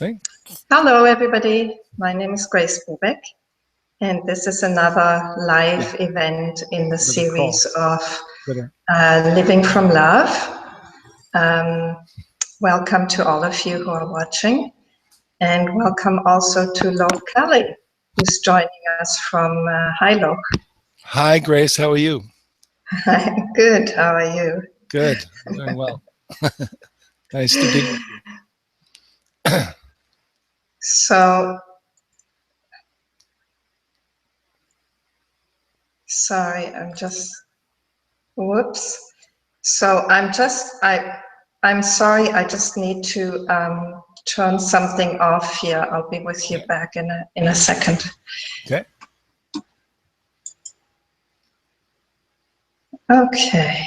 See? Hello, everybody. My name is Grace Bubeck, and this is another live event in the series of Living from Love. Welcome to all of you who are watching, and welcome also to Loch Kelly, who's joining us from Hi, Loch. Hi, Grace. How are you? Good. How are you? Good. I'm doing well. Nice to be with you. So, sorry, whoops. So I'm sorry, I just need to turn something off here. I'll be with you back in a second. Okay. Okay.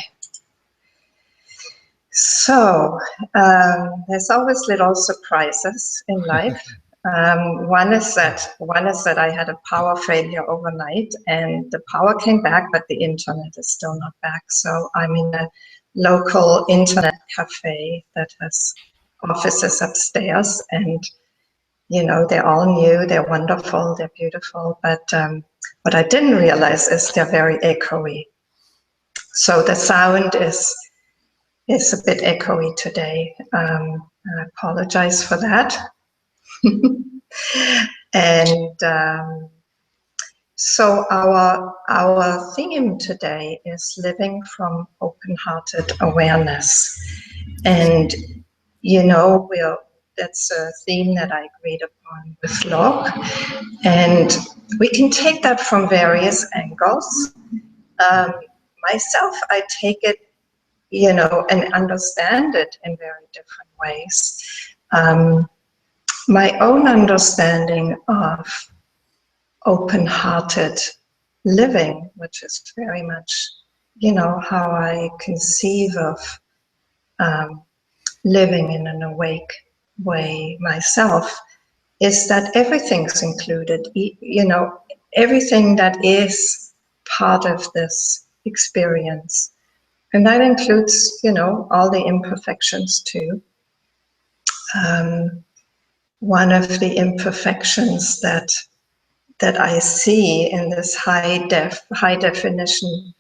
So there's always little surprises in life. One is that I had a power failure overnight, and the power came back, but the internet is still not back. So I'm in a local internet cafe that has offices upstairs, and they're all new, they're wonderful, they're beautiful. But what I didn't realize is they're very echoey. So the sound is a bit echoey today. I apologize for that. And so our theme today is living from open-hearted awareness, and that's a theme that I agreed upon with Loch, and we can take that from various angles. Myself, I take it, and understand it in very different ways. My own understanding of open-hearted living, which is very much, how I conceive of living in an awake way myself, is that everything's included, everything that is part of this experience. And that includes, all the imperfections too. One of the imperfections that I see in this high definition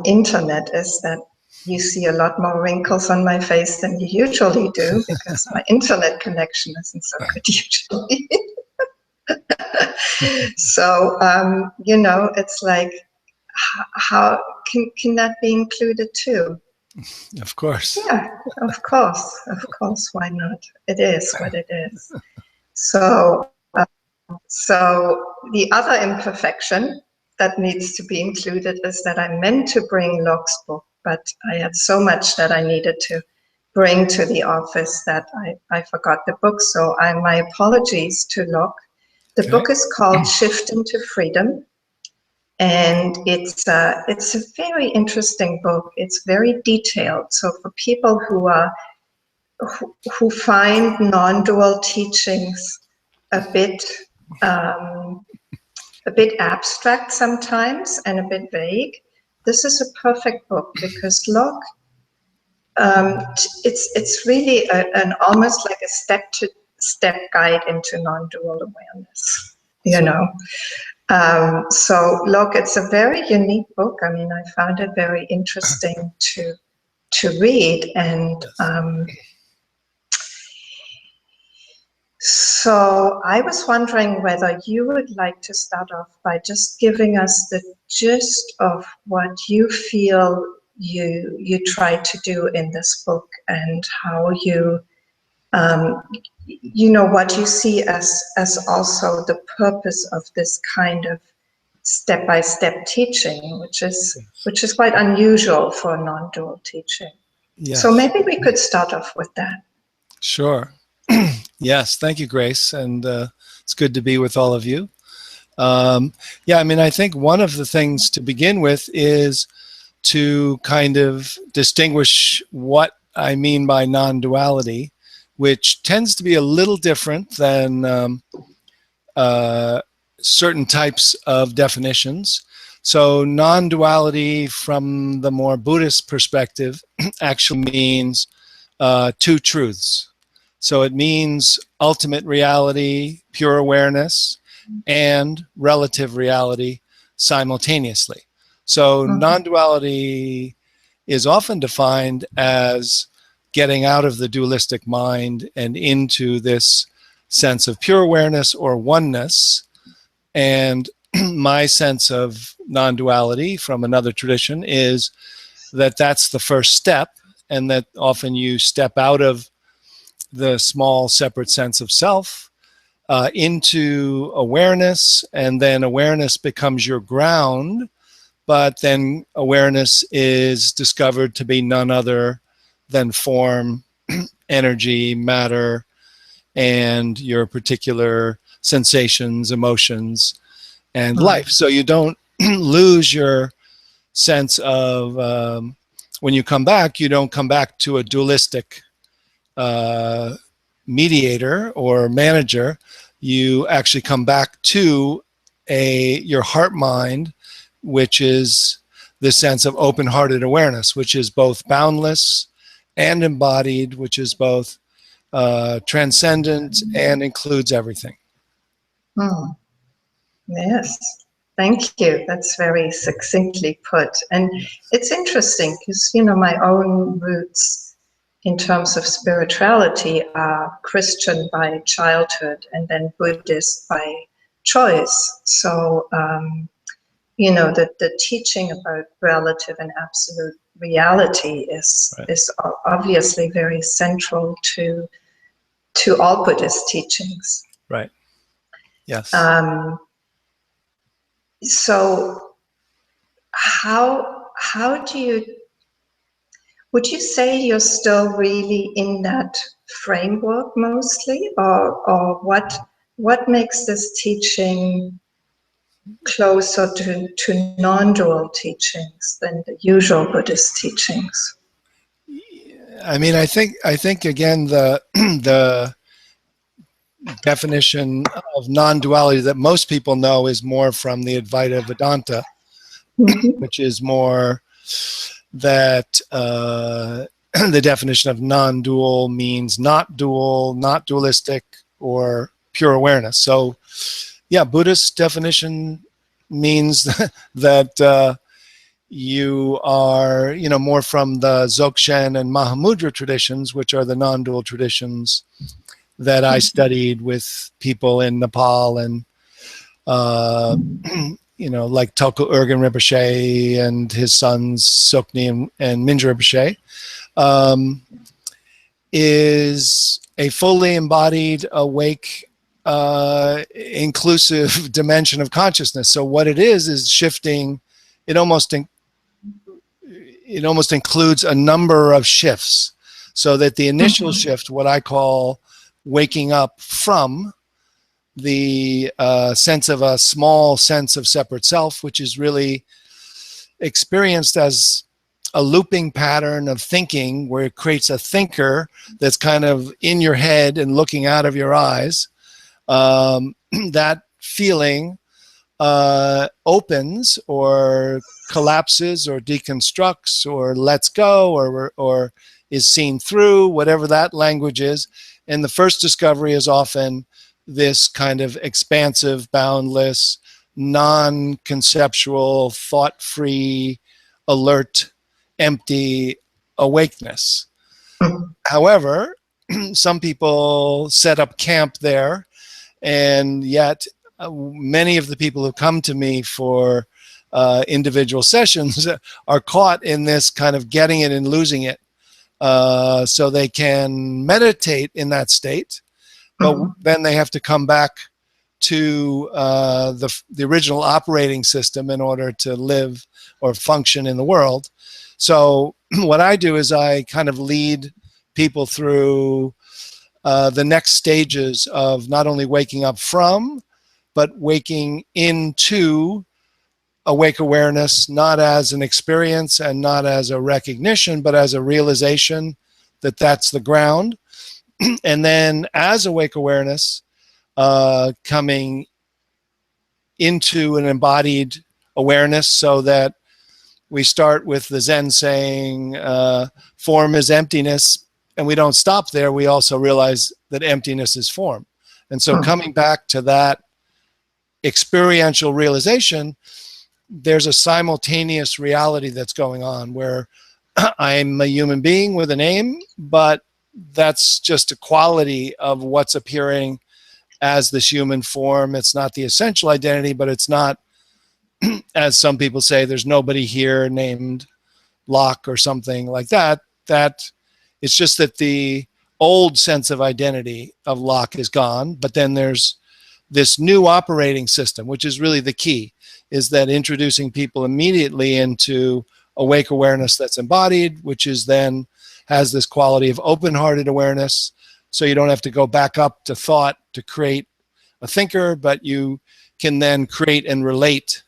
internet is that you see a lot more wrinkles on my face than you usually do, because my internet connection isn't so good usually. So, it's like, how can that be included too? Of course. Yeah, of course. Why not? It is what it is. So the other imperfection that needs to be included is that I meant to bring Loch's book, but I had so much that I needed to bring to the office that I forgot the book. So my apologies to Loch. The book is called Shift into Freedom. And it's a very interesting book. It's very detailed. So for people who find non-dual teachings a bit abstract sometimes and a bit vague, this is a perfect book, because Loch, it's really an almost like a step-to-step guide into non-dual awareness. So Loch, it's a very unique book. I mean, I found it very interesting to read, and so I was wondering whether you would like to start off by just giving us the gist of what you feel you try to do in this book, and how you what you see as also the purpose of this kind of step-by-step teaching, which is quite unusual for non-dual teaching. Yes. So maybe we could start off with that. Sure. Yes, thank you, Grace, and it's good to be with all of you. Yeah, I mean, I think one of the things to begin with is to kind of distinguish what I mean by non-duality, which tends to be a little different than certain types of definitions. So non-duality from the more Buddhist perspective actually means two truths. So it means ultimate reality, pure awareness, and relative reality simultaneously. So non-duality is often defined as getting out of the dualistic mind and into this sense of pure awareness or oneness. And my sense of non-duality from another tradition is that that's the first step, and that often you step out of the small separate sense of self into awareness, and then awareness becomes your ground, but then awareness is discovered to be none other than form, energy, matter, and your particular sensations, emotions, and life. So you don't lose your sense of, when you come back, you don't come back to a dualistic mediator or manager. You actually come back to your heart mind, which is the sense of open-hearted awareness, which is both boundless and embodied, which is both transcendent and includes everything. Yes, thank you. That's very succinctly put. And it's interesting because, my own roots in terms of spirituality are Christian by childhood and then Buddhist by choice. So, the teaching about relative and absolute reality is obviously very central to all Buddhist teachings. Right. Yes. So how would you say you're still really in that framework mostly, or what makes this teaching closer to non-dual teachings than the usual Buddhist teachings? I mean, I think again, the definition of non-duality that most people know is more from the Advaita Vedanta, which is more that the definition of non-dual means not dual, not dualistic, or pure awareness. So, yeah, Buddhist definition means that you are, more from the Dzogchen and Mahamudra traditions, which are the non-dual traditions that I studied with people in Nepal and, like Tulku Urgyen Rinpoche and his sons Sokni and Mingyur Rinpoche, is a fully embodied, awake, inclusive dimension of consciousness. So what it is shifting. It almost includes a number of shifts, so that the initial shift, what I call waking up from the sense of a small sense of separate self, which is really experienced as a looping pattern of thinking, where it creates a thinker that's kind of in your head and looking out of your eyes. That feeling opens or collapses or deconstructs or lets go or is seen through, whatever that language is. And the first discovery is often this kind of expansive, boundless, non-conceptual, thought-free, alert, empty awakeness. However, some people set up camp there, and yet many of the people who come to me for individual sessions are caught in this kind of getting it and losing it. So they can meditate in that state, but then they have to come back to the original operating system in order to live or function in the world. So what I do is I kind of lead people through the next stages of not only waking up from, but waking into awake awareness, not as an experience and not as a recognition, but as a realization that that's the ground. And then as awake awareness, coming into an embodied awareness, so that we start with the Zen saying, form is emptiness and we don't stop there. We also realize that emptiness is form. And so Hmm. coming back to that experiential realization, there's a simultaneous reality that's going on where I'm a human being with a name, but that's just a quality of what's appearing as this human form. It's not the essential identity, but it's not, as some people say, there's nobody here named Loch or something like that. That it's just that the old sense of identity of Loch is gone, but then there's this new operating system, which is really the key, is that introducing people immediately into awake awareness that's embodied, which is then has this quality of open-hearted awareness. So you don't have to go back up to thought to create a thinker, but you can then create and relate.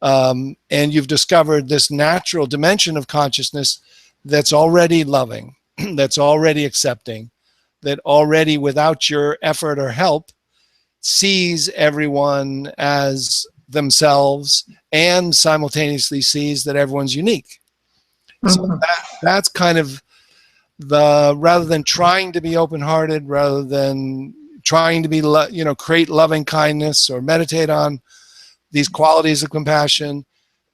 And you've discovered this natural dimension of consciousness that's already loving, that's already accepting, that already without your effort or help sees everyone as themselves and simultaneously sees that everyone's unique. So that's kind of the, rather than trying to be open-hearted, rather than trying to be, create loving kindness or meditate on these qualities of compassion,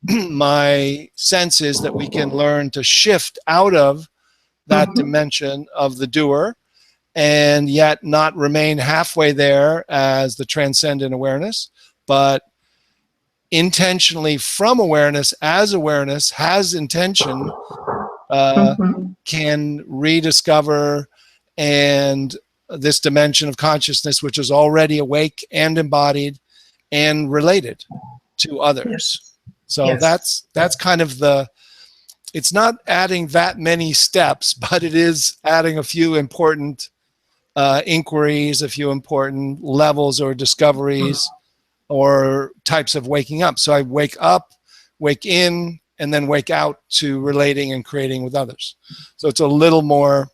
my sense is that we can learn to shift out of that dimension of the doer and yet not remain halfway there as the transcendent awareness, but intentionally from awareness as awareness has intention, can rediscover and this dimension of consciousness which is already awake and embodied and related to others. Yes. So Yes. that's kind of the, it's not adding that many steps, but it is adding a few important inquiries, a few important levels or discoveries or types of waking up. So I wake up, wake in, and then wake out to relating and creating with others. So it's a little more,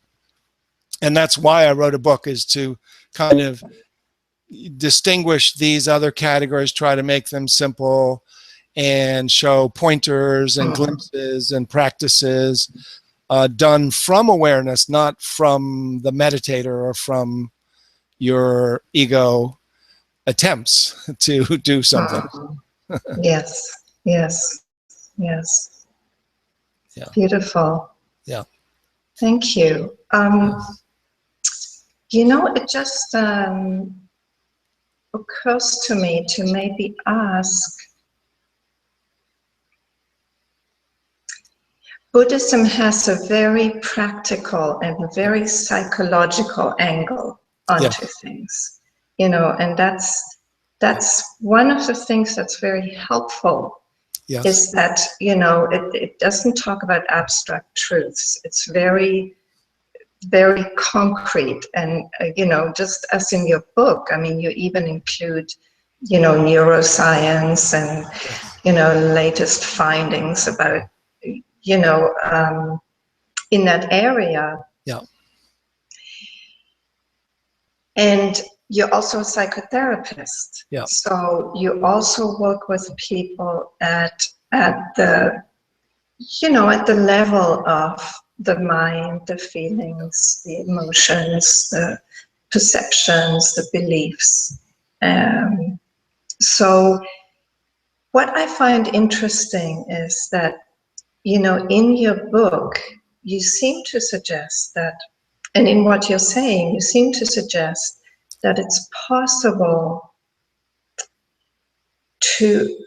and that's why I wrote a book, is to kind of distinguish these other categories, try to make them simple and show pointers and glimpses and practices done from awareness, not from the meditator or from your ego attempts to do something. Yes, yes, yes. Yeah. Beautiful. Yeah. Thank you. It just occurs to me to maybe ask, Buddhism has a very practical and very psychological angle onto things, and that's one of the things that's very helpful. Yes. Is that, it doesn't talk about abstract truths. It's very, very concrete. And, just as in your book, I mean, you even include, neuroscience and, latest findings about, in that area. Yeah. And you're also a psychotherapist. Yeah. So you also work with people at the, at the level of the mind, the feelings, the emotions, the perceptions, the beliefs. So what I find interesting is that, in your book, you seem to suggest that, and in what you're saying, you seem to suggest that it's possible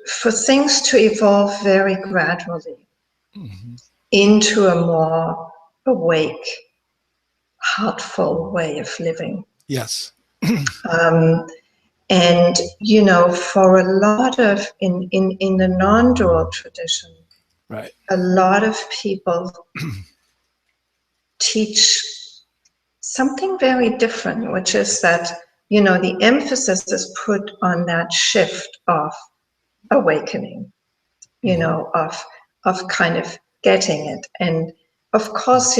for things to evolve very gradually into a more awake, heartful way of living. Yes. And, for a lot of, in the non-dual tradition, right, a lot of people teach something very different, which is that, the emphasis is put on that shift of awakening, of kind of getting it. And of course,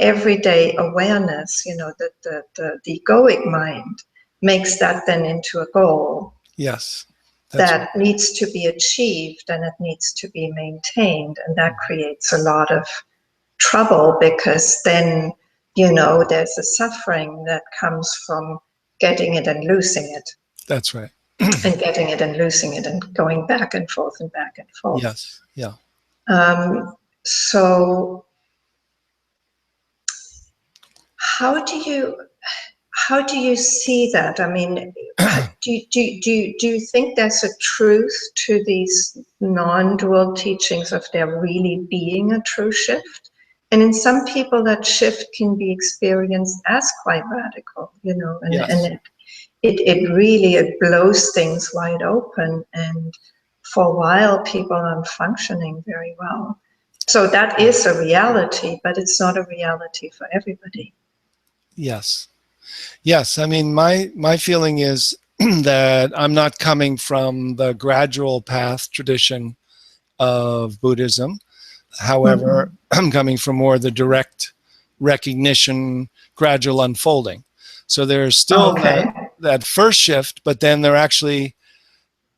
everyday awareness, the egoic mind makes that then into a goal. Yes. That needs to be achieved and it needs to be maintained. And that creates a lot of trouble because then there's a suffering that comes from getting it and losing it. That's right. And getting it and losing it and going back and forth and back and forth. Yes. Yeah. So how do you see that? I mean, do you think there's a truth to these non-dual teachings of there really being a true shift? And in some people, that shift can be experienced as quite radical, and, Yes. it blows things wide open, and for a while people aren't functioning very well. So that is a reality, but it's not a reality for everybody. Yes. Yes. I mean, my feeling is that I'm not coming from the gradual path tradition of Buddhism. However, I'm coming from more the direct recognition, gradual unfolding. So there's still that first shift, but then there actually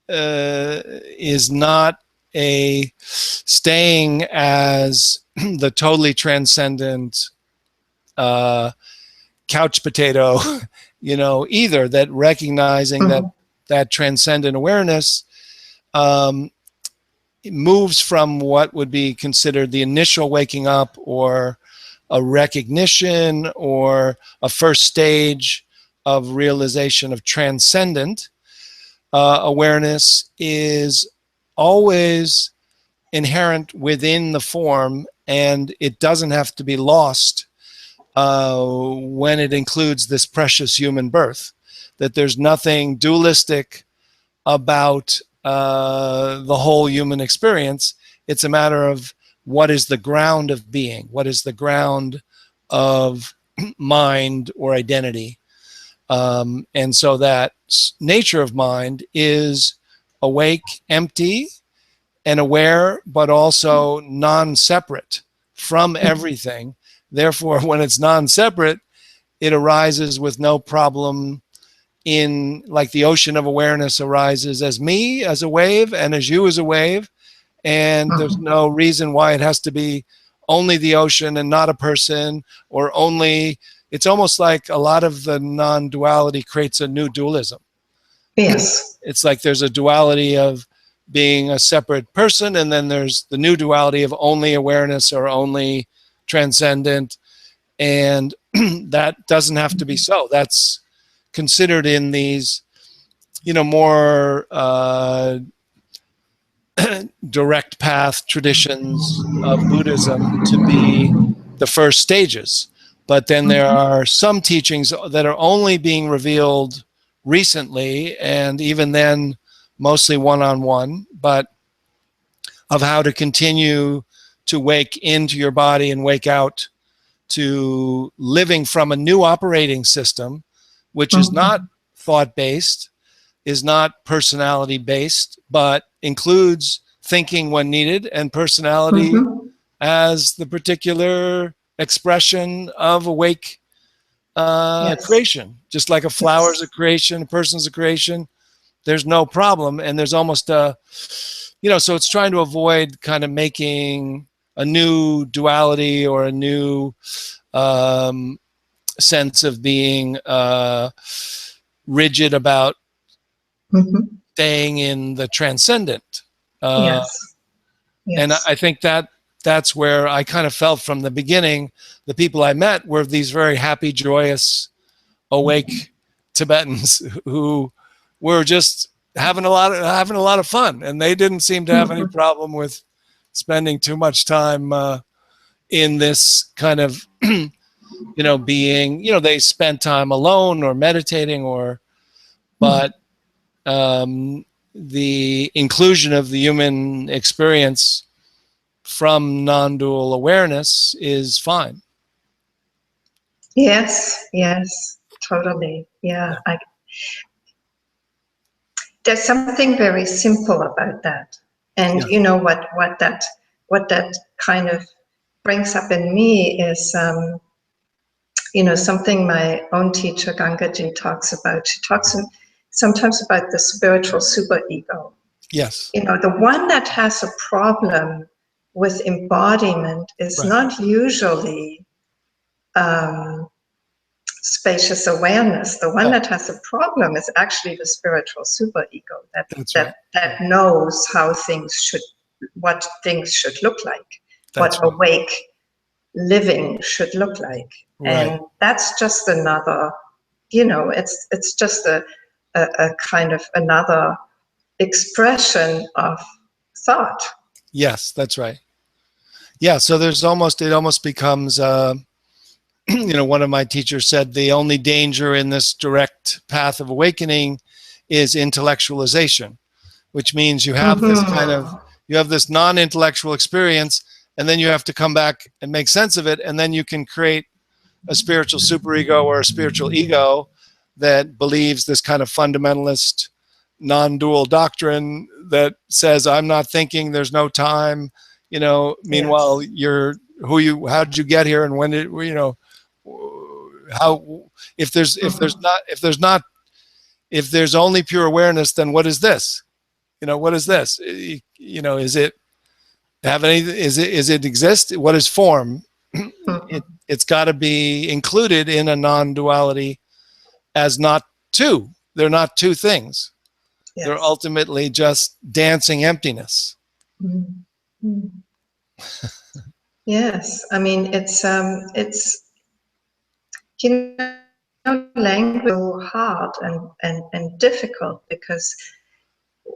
is not a staying as the totally transcendent couch potato, either. That recognizing that transcendent awareness moves from what would be considered the initial waking up or a recognition or a first stage of realization of transcendent awareness is always inherent within the form, and it doesn't have to be lost when it includes this precious human birth. That there's nothing dualistic about the whole human experience. It's a matter of what is the ground of being, what is the ground of mind or identity. And so that nature of mind is awake, empty, and aware, but also non-separate from everything. Therefore, when it's non-separate, it arises with no problem in, like the ocean of awareness arises as me as a wave and as you as a wave. And there's no reason why it has to be only the ocean and not a person, or only, it's almost like a lot of the non-duality creates a new dualism. Yes. It's like there's a duality of being a separate person, and then there's the new duality of only awareness or only transcendent. And that doesn't have to be so. That's considered in these, more direct path traditions of Buddhism to be the first stages. But then there are some teachings that are only being revealed recently, and even then, mostly one-on-one, but of how to continue to wake into your body and wake out to living from a new operating system, which is not thought-based, is not personality-based, but includes thinking when needed and personality as the particular expression of awake creation. Just like a flower's a creation, a person's a creation, there's no problem. And there's almost a, so it's trying to avoid kind of making a new duality or a new sense of being rigid about staying in the transcendent. Yes. And I think that's where I kind of felt from the beginning. The people I met were these very happy, joyous, awake Tibetans who were just having a lot of fun, and they didn't seem to have any problem with spending too much time in this kind of being, they spent time alone or meditating, but the inclusion of the human experience from non-dual awareness is fine. Yes, totally. Yeah. There's something very simple about that. And what that kind of brings up in me is something my own teacher Gangaji talks about. She talks sometimes about the spiritual superego. Yes. The one that has a problem with embodiment is not usually spacious awareness. The one Yeah, that has a problem is actually the spiritual superego that's right. that knows what things should look like, That's what right. awake living should look like. Right. And that's just another, it's just a kind of another expression of thought. Yes, that's right. Yeah, so it almost becomes, one of my teachers said the only danger in this direct path of awakening is intellectualization, which means you have this you have this non-intellectual experience, and then you have to come back and make sense of it, and then you can create a spiritual superego or a spiritual ego that believes this kind of fundamentalist non-dual doctrine that says I'm not thinking, there's no time, meanwhile Yes. how did you get here, and when did how if there's only pure awareness, then what is this? What is this? Is it have any? Is it exist? What is form? It's got to be included in a non-duality as not two. They're not two things. Yes. They're ultimately just dancing emptiness. Mm-hmm. Yes, I mean it's language is so hard and difficult, because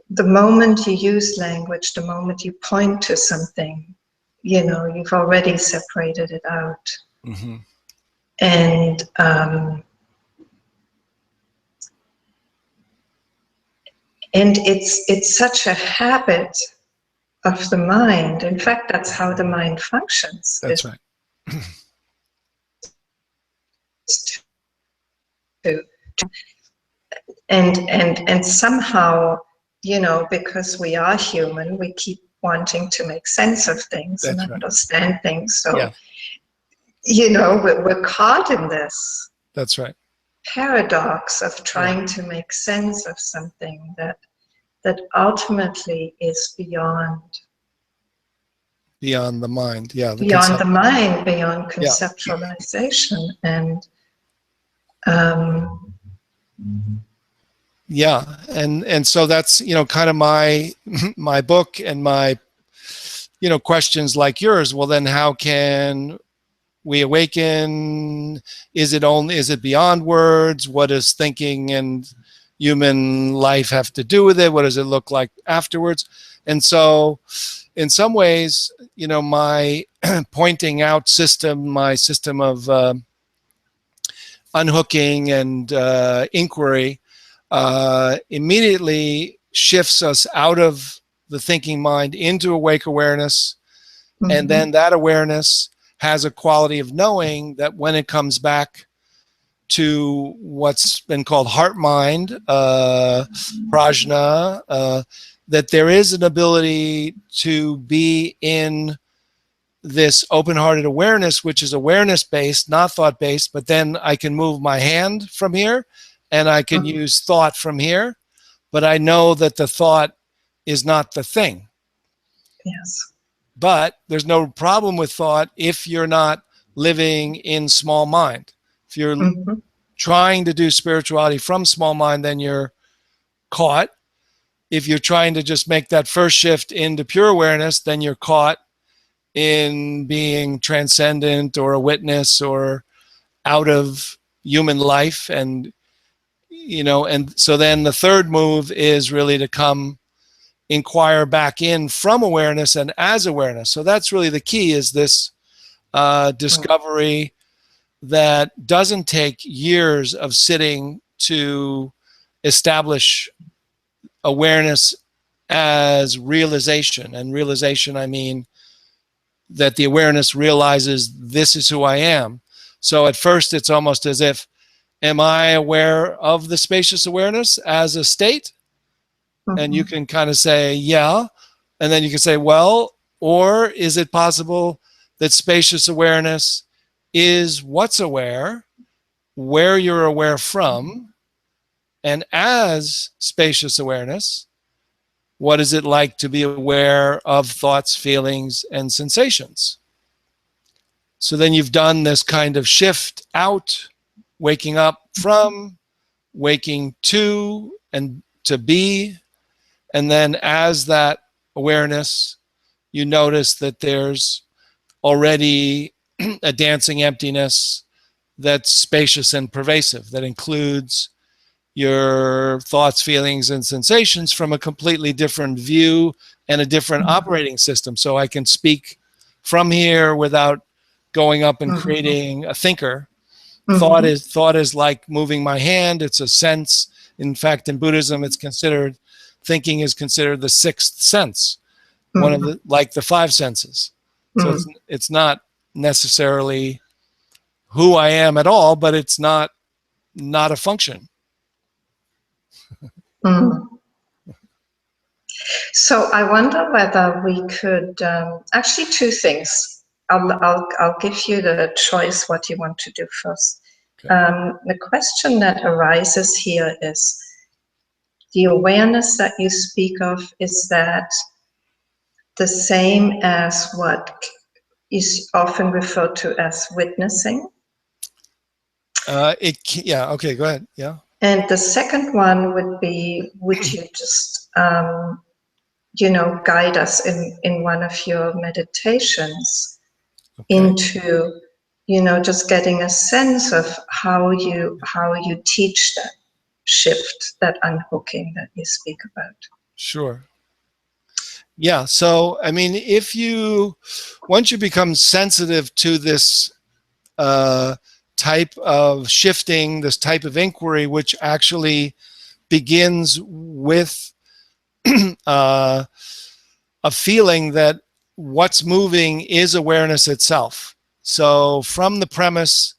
the moment you use language, the moment you point to something, you've already separated it out. Mm-hmm. And it's such a habit of the mind. In fact, that's how the mind functions. That's right. And somehow, because we are human, we keep wanting to make sense of things and understand things. So, we're caught in this. That's right. Paradox of trying to make sense of something that ultimately is beyond the mind. Beyond the mind, beyond conceptualization. And and so that's kind of my book and my questions like yours. Well, then how can we awaken? Is it beyond words? What does thinking and human life have to do with it? What does it look like afterwards? And so in some ways, my pointing out system, my system of unhooking and inquiry immediately shifts us out of the thinking mind into awake awareness. Mm-hmm. And then that awareness has a quality of knowing that when it comes back to what's been called heart mind, prajna, that there is an ability to be in this open-hearted awareness, which is awareness-based, not thought-based, but then I can move my hand from here and I can use thought from here, but I know that the thought is not the thing. Yes. But there's no problem with thought if you're not living in small mind. If you're trying to do spirituality from small mind, then you're caught. If you're trying to just make that first shift into pure awareness, then you're caught in being transcendent or a witness or out of human life. And so then the third move is really to come inquire back in from awareness and as awareness. So that's really the key, is this discovery that doesn't take years of sitting to establish awareness as realization. And realization, I mean that the awareness realizes this is who I am. So at first it's almost as if, am I aware of the spacious awareness as a state? And you can kind of say, yeah. And then you can say, well, or is it possible that spacious awareness is what's aware, where you're aware from, and as spacious awareness, what is it like to be aware of thoughts, feelings, and sensations? So then you've done this kind of shift out, waking up from, waking to, and to be. And then as that awareness, you notice that there's already a dancing emptiness that's spacious and pervasive, that includes your thoughts, feelings, and sensations from a completely different view and a different operating system. So I can speak from here without going up and creating a thinker. Thought is like moving my hand. It's a sense. In fact, in Buddhism, it's considered, thinking is considered the sixth sense, one of the, like the five senses. So it's not necessarily who I am at all, but it's not a function. So I wonder whether we could, actually two things. I'll give you the choice what you want to do first. Okay. The question that arises here is, the awareness that you speak of, is that the same as what is often referred to as witnessing? Yeah, okay, go ahead. Yeah. And the second one would be, would you just, guide us in one of your meditations into, just getting a sense of how you teach that shift, that unhooking that you speak about. Sure. Yeah. So, I mean, once you become sensitive to this type of shifting, this type of inquiry, which actually begins with a feeling that what's moving is awareness itself. So from the premise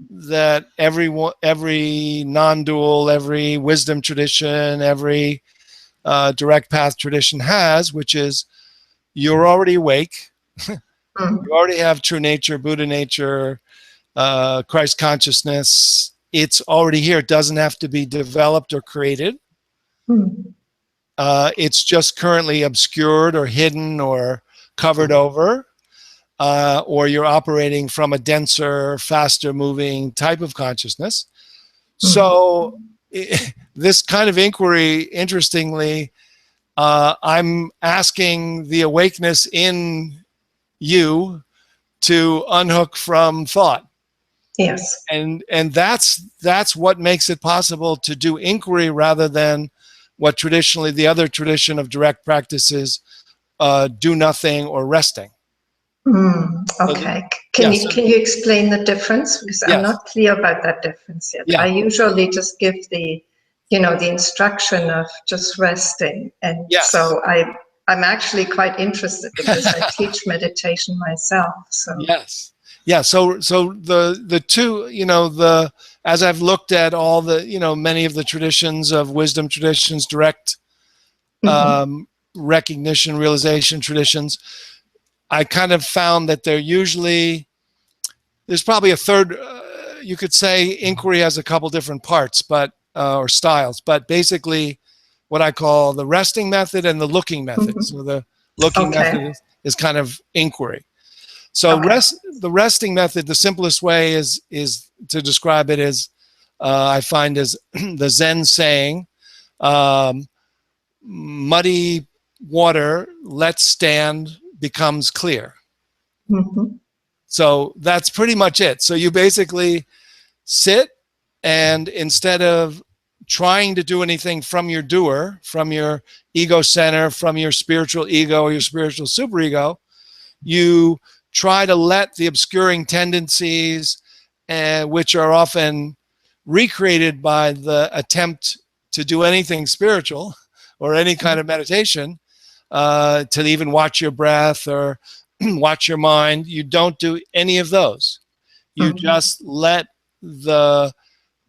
that every non-dual, every wisdom tradition, every direct path tradition has, which is you're already awake, you already have true nature, Buddha nature, Christ consciousness. It's already here. It doesn't have to be developed or created. It's just currently obscured or hidden or covered over, or you're operating from a denser, faster moving type of consciousness. So this kind of inquiry, interestingly, I'm asking the awakeness in you to unhook from thought. Yes. And that's what makes it possible to do inquiry rather than what traditionally the other tradition of direct practices do nothing or resting. Okay. Can you explain the difference? Because I'm not clear about that difference yet. Yeah. I usually just give the instruction of just resting. And so I'm actually quite interested because I teach meditation myself. So yes. Yeah. So the two, as I've looked at all the, many of the traditions of wisdom traditions, direct recognition, realization traditions, I kind of found that there's probably a third, you could say inquiry has a couple different parts, but, or styles, but basically what I call the resting method and the looking method. So the looking method is kind of inquiry. So the resting method, the simplest way is to describe it as, I find is the Zen saying, muddy water, let stand, becomes clear. So that's pretty much it. So you basically sit, and instead of trying to do anything from your doer, from your ego center, from your spiritual ego or your spiritual superego, you try to let the obscuring tendencies, which are often recreated by the attempt to do anything spiritual or any kind of meditation, to even watch your breath or watch your mind. You don't do any of those. You just let the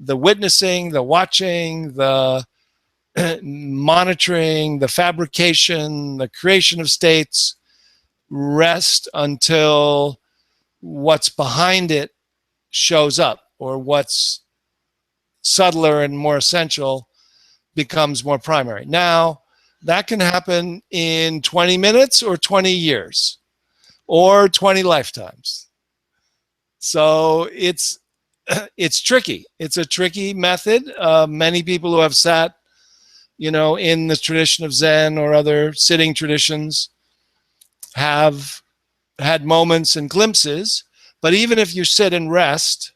witnessing, the watching, the monitoring, the fabrication, the creation of states rest until what's behind it shows up, or what's subtler and more essential becomes more primary. Now, that can happen in 20 minutes or 20 years or 20 lifetimes. So it's tricky. It's a tricky method. Many people who have sat, in the tradition of Zen or other sitting traditions have had moments and glimpses. But even if you sit and rest,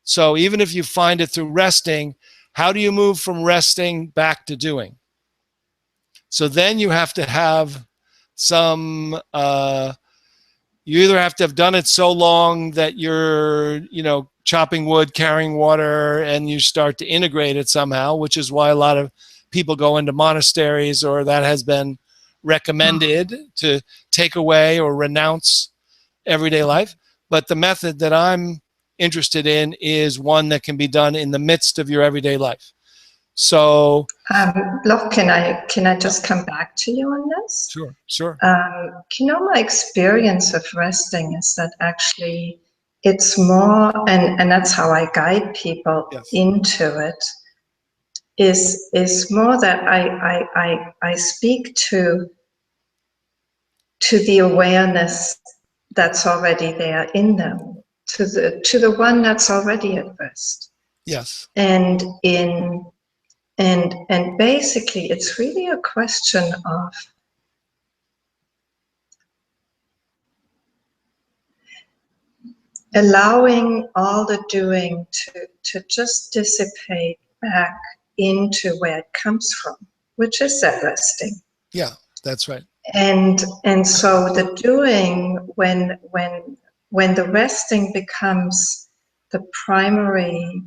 so even if you find it through resting, how do you move from resting back to doing? So then you have to have some, you either have to have done it so long that you're, chopping wood, carrying water, and you start to integrate it somehow, which is why a lot of people go into monasteries, or that has been recommended to take away or renounce everyday life. But the method that I'm interested in is one that can be done in the midst of your everyday life. So, Loch, can I just come back to you on this? Sure. My experience of resting is that actually it's more, and that's how I guide people into it, is more that I speak to the awareness that's already there in them, to the one that's already at rest. Yes. And basically it's really a question of allowing all the doing to just dissipate back into where it comes from, which is that resting. Yeah, that's right. And so the doing, when the resting becomes the primary,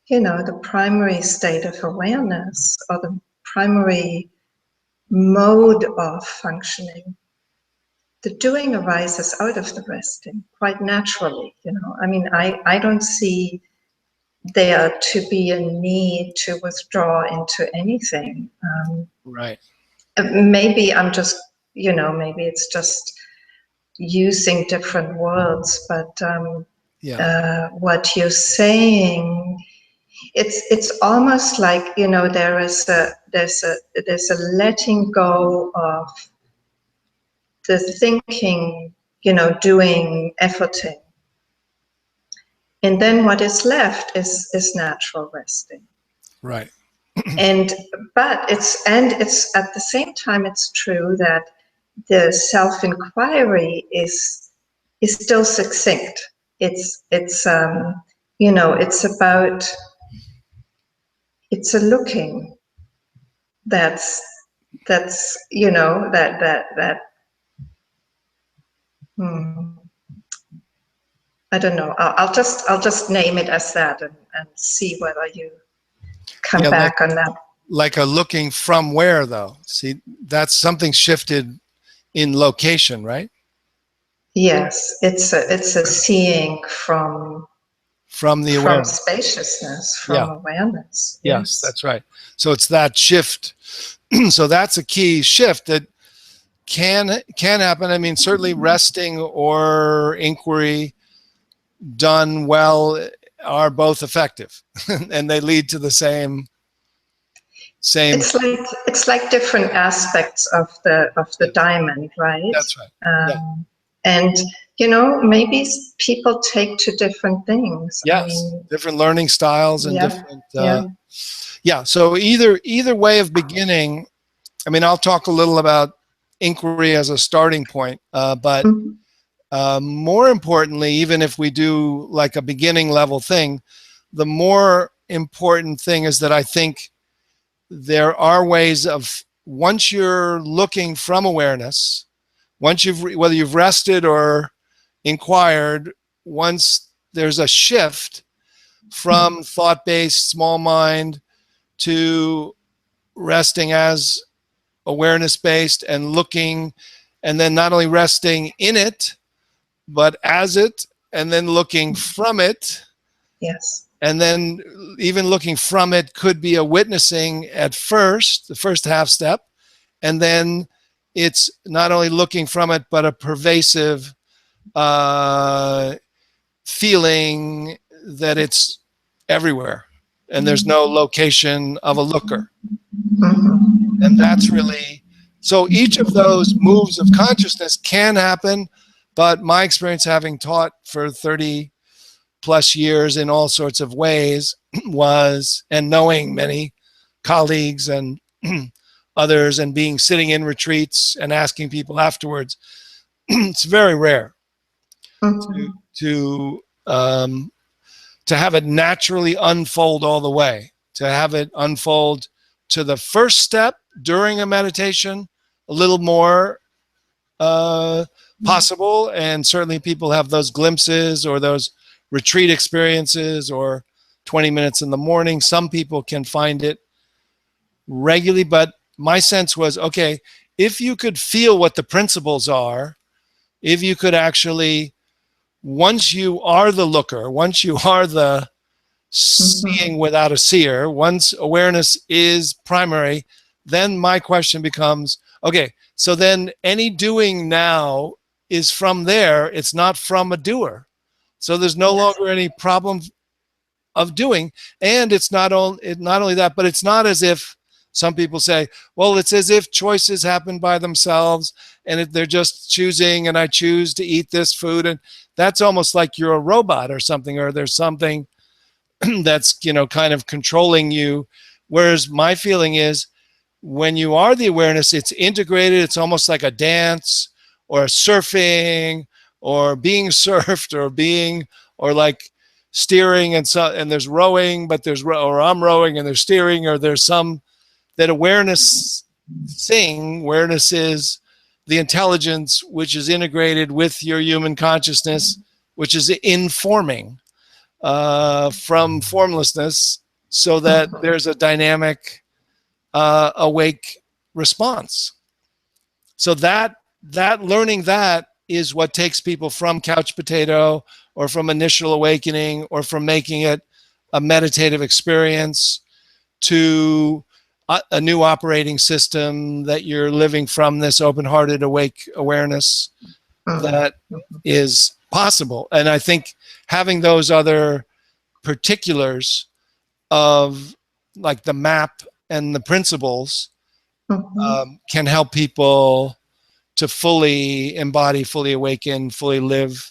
the primary state of awareness, or the primary mode of functioning, the doing arises out of the resting quite naturally. I mean, I don't see there to be a need to withdraw into anything. Right. Maybe I'm just, maybe it's just using different words, but what you're saying, it's almost like, there's a letting go of the thinking, doing, efforting. And then what is left is natural resting. Right. But it's at the same time, it's true that the self-inquiry is still succinct. It's about, it's a looking that's I don't know. I'll just name it as that and see whether you come back on that. Like a looking from where, though? See, that's something shifted in location, right? Yes, it's a seeing from the awareness, from spaciousness, from awareness. Yes, that's right. So it's that shift. So that's a key shift that can happen. I mean, certainly resting or inquiry done well are both effective, and they lead to the same. It's like different aspects of the diamond, right? That's right. And maybe people take to different things. Yes, I mean, different learning styles and different. So either way of beginning. I mean, I'll talk a little about inquiry as a starting point, but more importantly, even if we do like a beginning level thing, the more important thing is that I think there are ways of, once you're looking from awareness, once whether you've rested or inquired, once there's a shift from thought-based small mind to resting as awareness-based and looking, and then not only resting in it, but as it, and then looking from it. Yes. And then even looking from it could be a witnessing at first, the first half step. And then it's not only looking from it, but a pervasive feeling that it's everywhere. And there's no location of a looker. And that's really, so each of those moves of consciousness can happen. But my experience, having taught for 30 plus years in all sorts of ways was, and knowing many colleagues and others and being sitting in retreats and asking people afterwards, it's very rare to, Mhm. to, um, to have it naturally unfold all the way, to have it unfold to the first step during a meditation, a little more possible. And certainly people have those glimpses or those retreat experiences or 20 minutes in the morning. Some people can find it regularly, but my sense was, okay, if you could feel what the principles are, if you could actually, once you are the looker, once you are the seeing without a seer, once awareness is primary, then my question becomes, okay, so then any doing now is from there, it's not from a doer. So there's no Yes. longer any problem of doing. And it's not only that, but it's not as if some people say, well, it's as if choices happen by themselves and they're just choosing, and I choose to eat this food. And that's almost like you're a robot or something, or there's something that's, kind of controlling you. Whereas my feeling is when you are the awareness, it's integrated. It's almost like a dance or surfing or being surfed or like steering, and there's rowing, but or I'm rowing and there's steering, or there's some that awareness awareness is the intelligence which is integrated with your human consciousness, which is informing from formlessness, so that there's a dynamic, awake response. So that learning that is what takes people from couch potato or from initial awakening or from making it a meditative experience to a new operating system that you're living from this open-hearted awake awareness that is possible. And I think having those other particulars of like the map and the principles can help people to fully embody, fully awaken, fully live,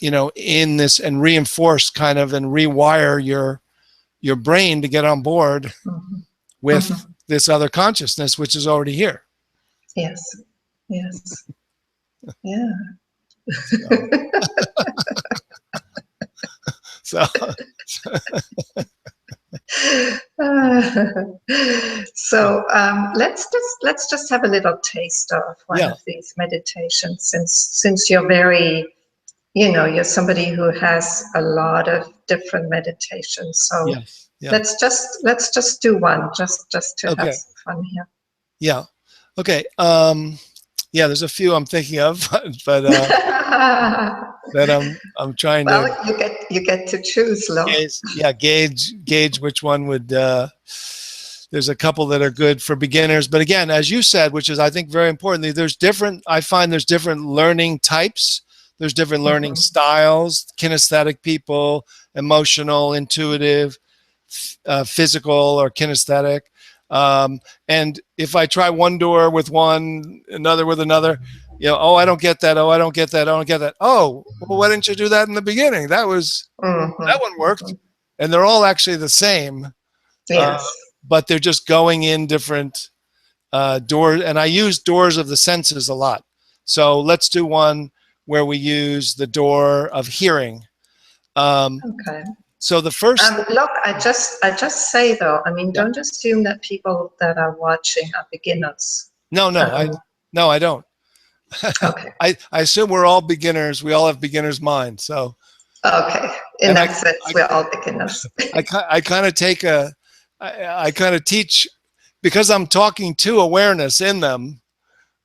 in this, and reinforce kind of and rewire your brain to get on board with this other consciousness, which is already here. Yes. Yes. Yeah. So, so let's just have a little taste of one yeah, of these meditations, since you're very, you're somebody who has a lot of different meditations. So yes, yeah, let's just do one, just to have okay, some fun here. yeah, okay. Yeah, there's a few I'm thinking of, but that I'm trying Well, to you get to choose, Loch. gauge which one would. There's a couple that are good for beginners, but again, as you said, which is I think very importantly, I find there's different learning types. There's different learning styles: kinesthetic people, emotional, intuitive, physical, or kinesthetic. And if I try one door with one, another with another, oh, I don't get that. Oh, I don't get that. I don't get that. Oh, well, why didn't you do that in the beginning? That one worked. And they're all actually the same, Yes. but they're just going in different doors. And I use doors of the senses a lot. So let's do one where we use the door of hearing. Okay. So the first. Look, I just say though, I mean, Yeah. don't assume that people that are watching are beginners. No, I don't. Okay. I assume we're all beginners. We all have beginner's mind. So. Okay. In that sense, we're all beginners. I kind of I kind of teach, because I'm talking to awareness in them.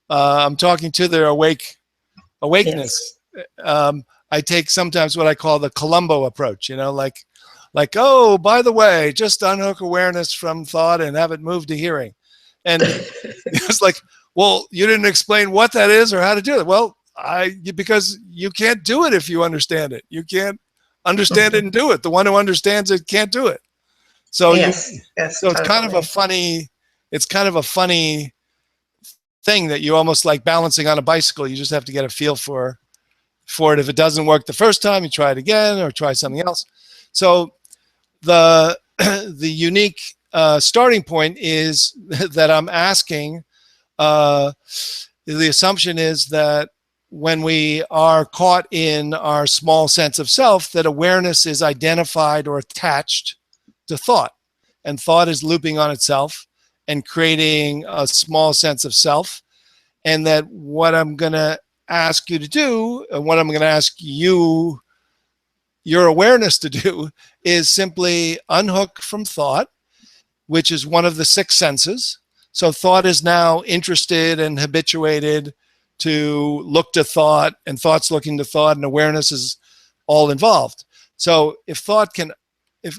I'm talking to their awakeness. Yes. I take sometimes what I call the Columbo approach, like, oh, by the way, just unhook awareness from thought and have it move to hearing. And it's like, well, you didn't explain what that is or how to do it. Well, because you can't do it if you understand it. You can't understand it and do it. The one who understands it can't do it. So yes, so it's kind of a funny thing that you almost like balancing on a bicycle. You just have to get a feel for for it. If it doesn't work the first time, you try it again or try something else. So the the unique starting point is that I'm asking. The assumption is that when we are caught in our small sense of self, that awareness is identified or attached to thought, and thought is looping on itself and creating a small sense of self. And that what I'm going to ask you to do, and what I'm going to ask you, your awareness to do, is simply unhook from thought, which is one of the six senses. So thought is now interested and habituated to look to thought, and thought's looking to thought, and awareness is all involved. So if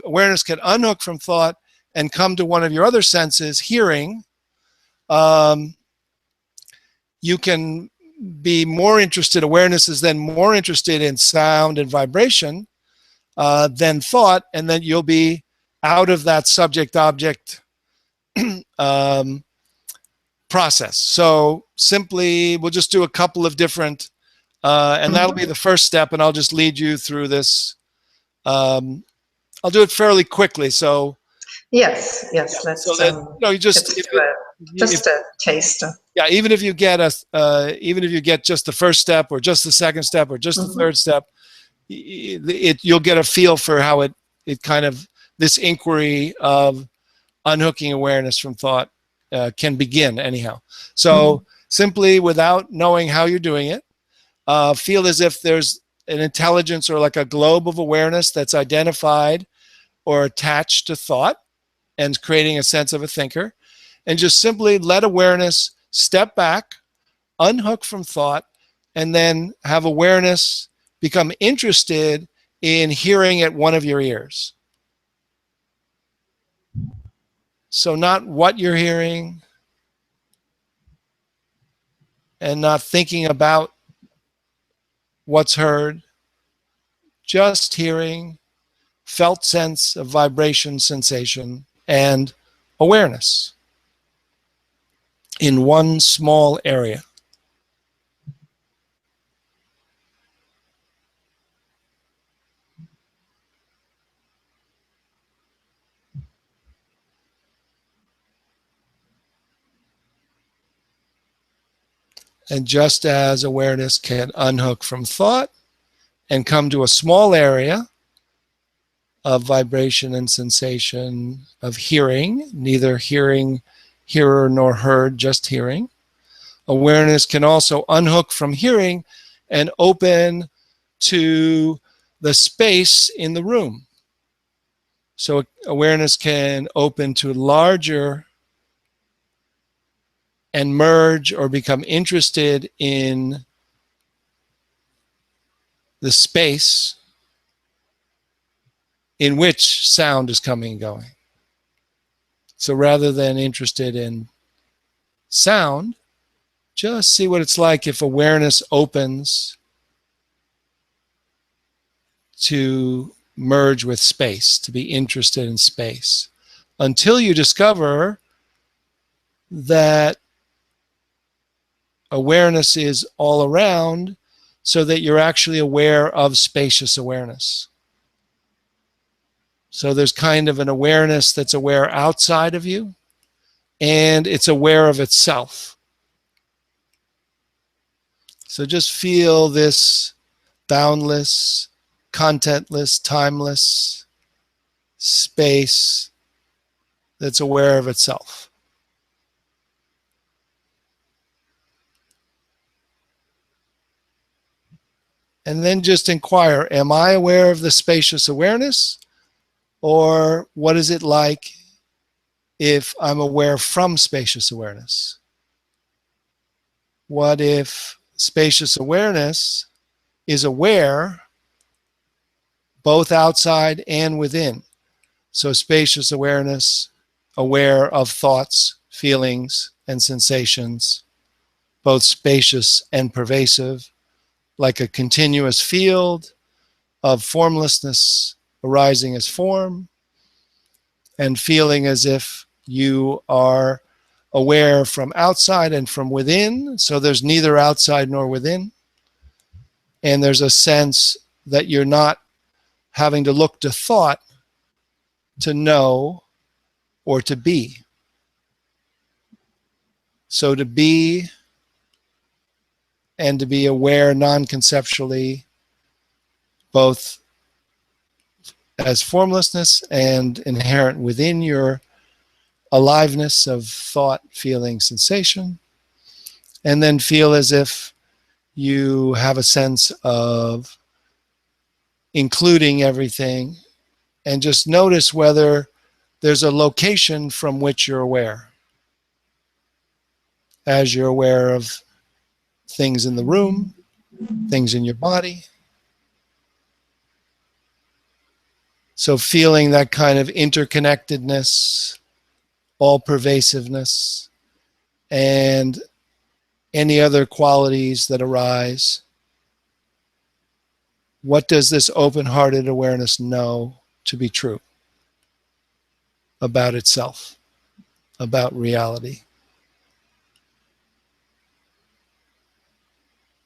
awareness can unhook from thought and come to one of your other senses, hearing, you can be more interested, awareness is then more interested in sound and vibration than thought, and then you'll be out of that subject-object process. So simply, we'll just do a couple of different, and that'll be the first step, and I'll just lead you through this. I'll do it fairly quickly. So yes, let's so that you just a taster. Yeah, even if you get just the first step, or just the second step, or just the third step, you'll get a feel for how it kind of, this inquiry of unhooking awareness from thought can begin anyhow. So simply, without knowing how you're doing it, feel as if there's an intelligence or like a globe of awareness that's identified or attached to thought and creating a sense of a thinker. And just simply let awareness step back, unhook from thought, and then have awareness become interested in hearing at one of your ears. So not what you're hearing, and not thinking about what's heard, just hearing, felt sense of vibration, sensation, and awareness in one small area. And just as awareness can unhook from thought and come to a small area of vibration and sensation of hearing, neither hearer nor heard, just hearing, awareness can also unhook from hearing and open to the space in the room. So awareness can open to larger and merge or become interested in the space in which sound is coming and going. So rather than interested in sound, just see what it's like if awareness opens to merge with space, to be interested in space, until you discover that awareness is all around, so that you're actually aware of spacious awareness. So there's kind of an awareness that's aware outside of you, and it's aware of itself. So just feel this boundless, contentless, timeless space that's aware of itself. And then just inquire, am I aware of the spacious awareness? Or what is it like if I'm aware from spacious awareness? What if spacious awareness is aware both outside and within? So spacious awareness, aware of thoughts, feelings, and sensations, both spacious and pervasive, like a continuous field of formlessness arising as form, and feeling as if you are aware from outside and from within, so there's neither outside nor within. and there's a sense that you're not having to look to thought to know or to be. So to be and to be aware non-conceptually, both as formlessness and inherent within your aliveness of thought, feeling, sensation, and then feel as if you have a sense of including everything, and just notice whether there's a location from which you're aware. As you're aware of things in the room, things in your body. So feeling that kind of interconnectedness, all-pervasiveness, and any other qualities that arise. What does this open-hearted awareness know to be true about itself, about reality?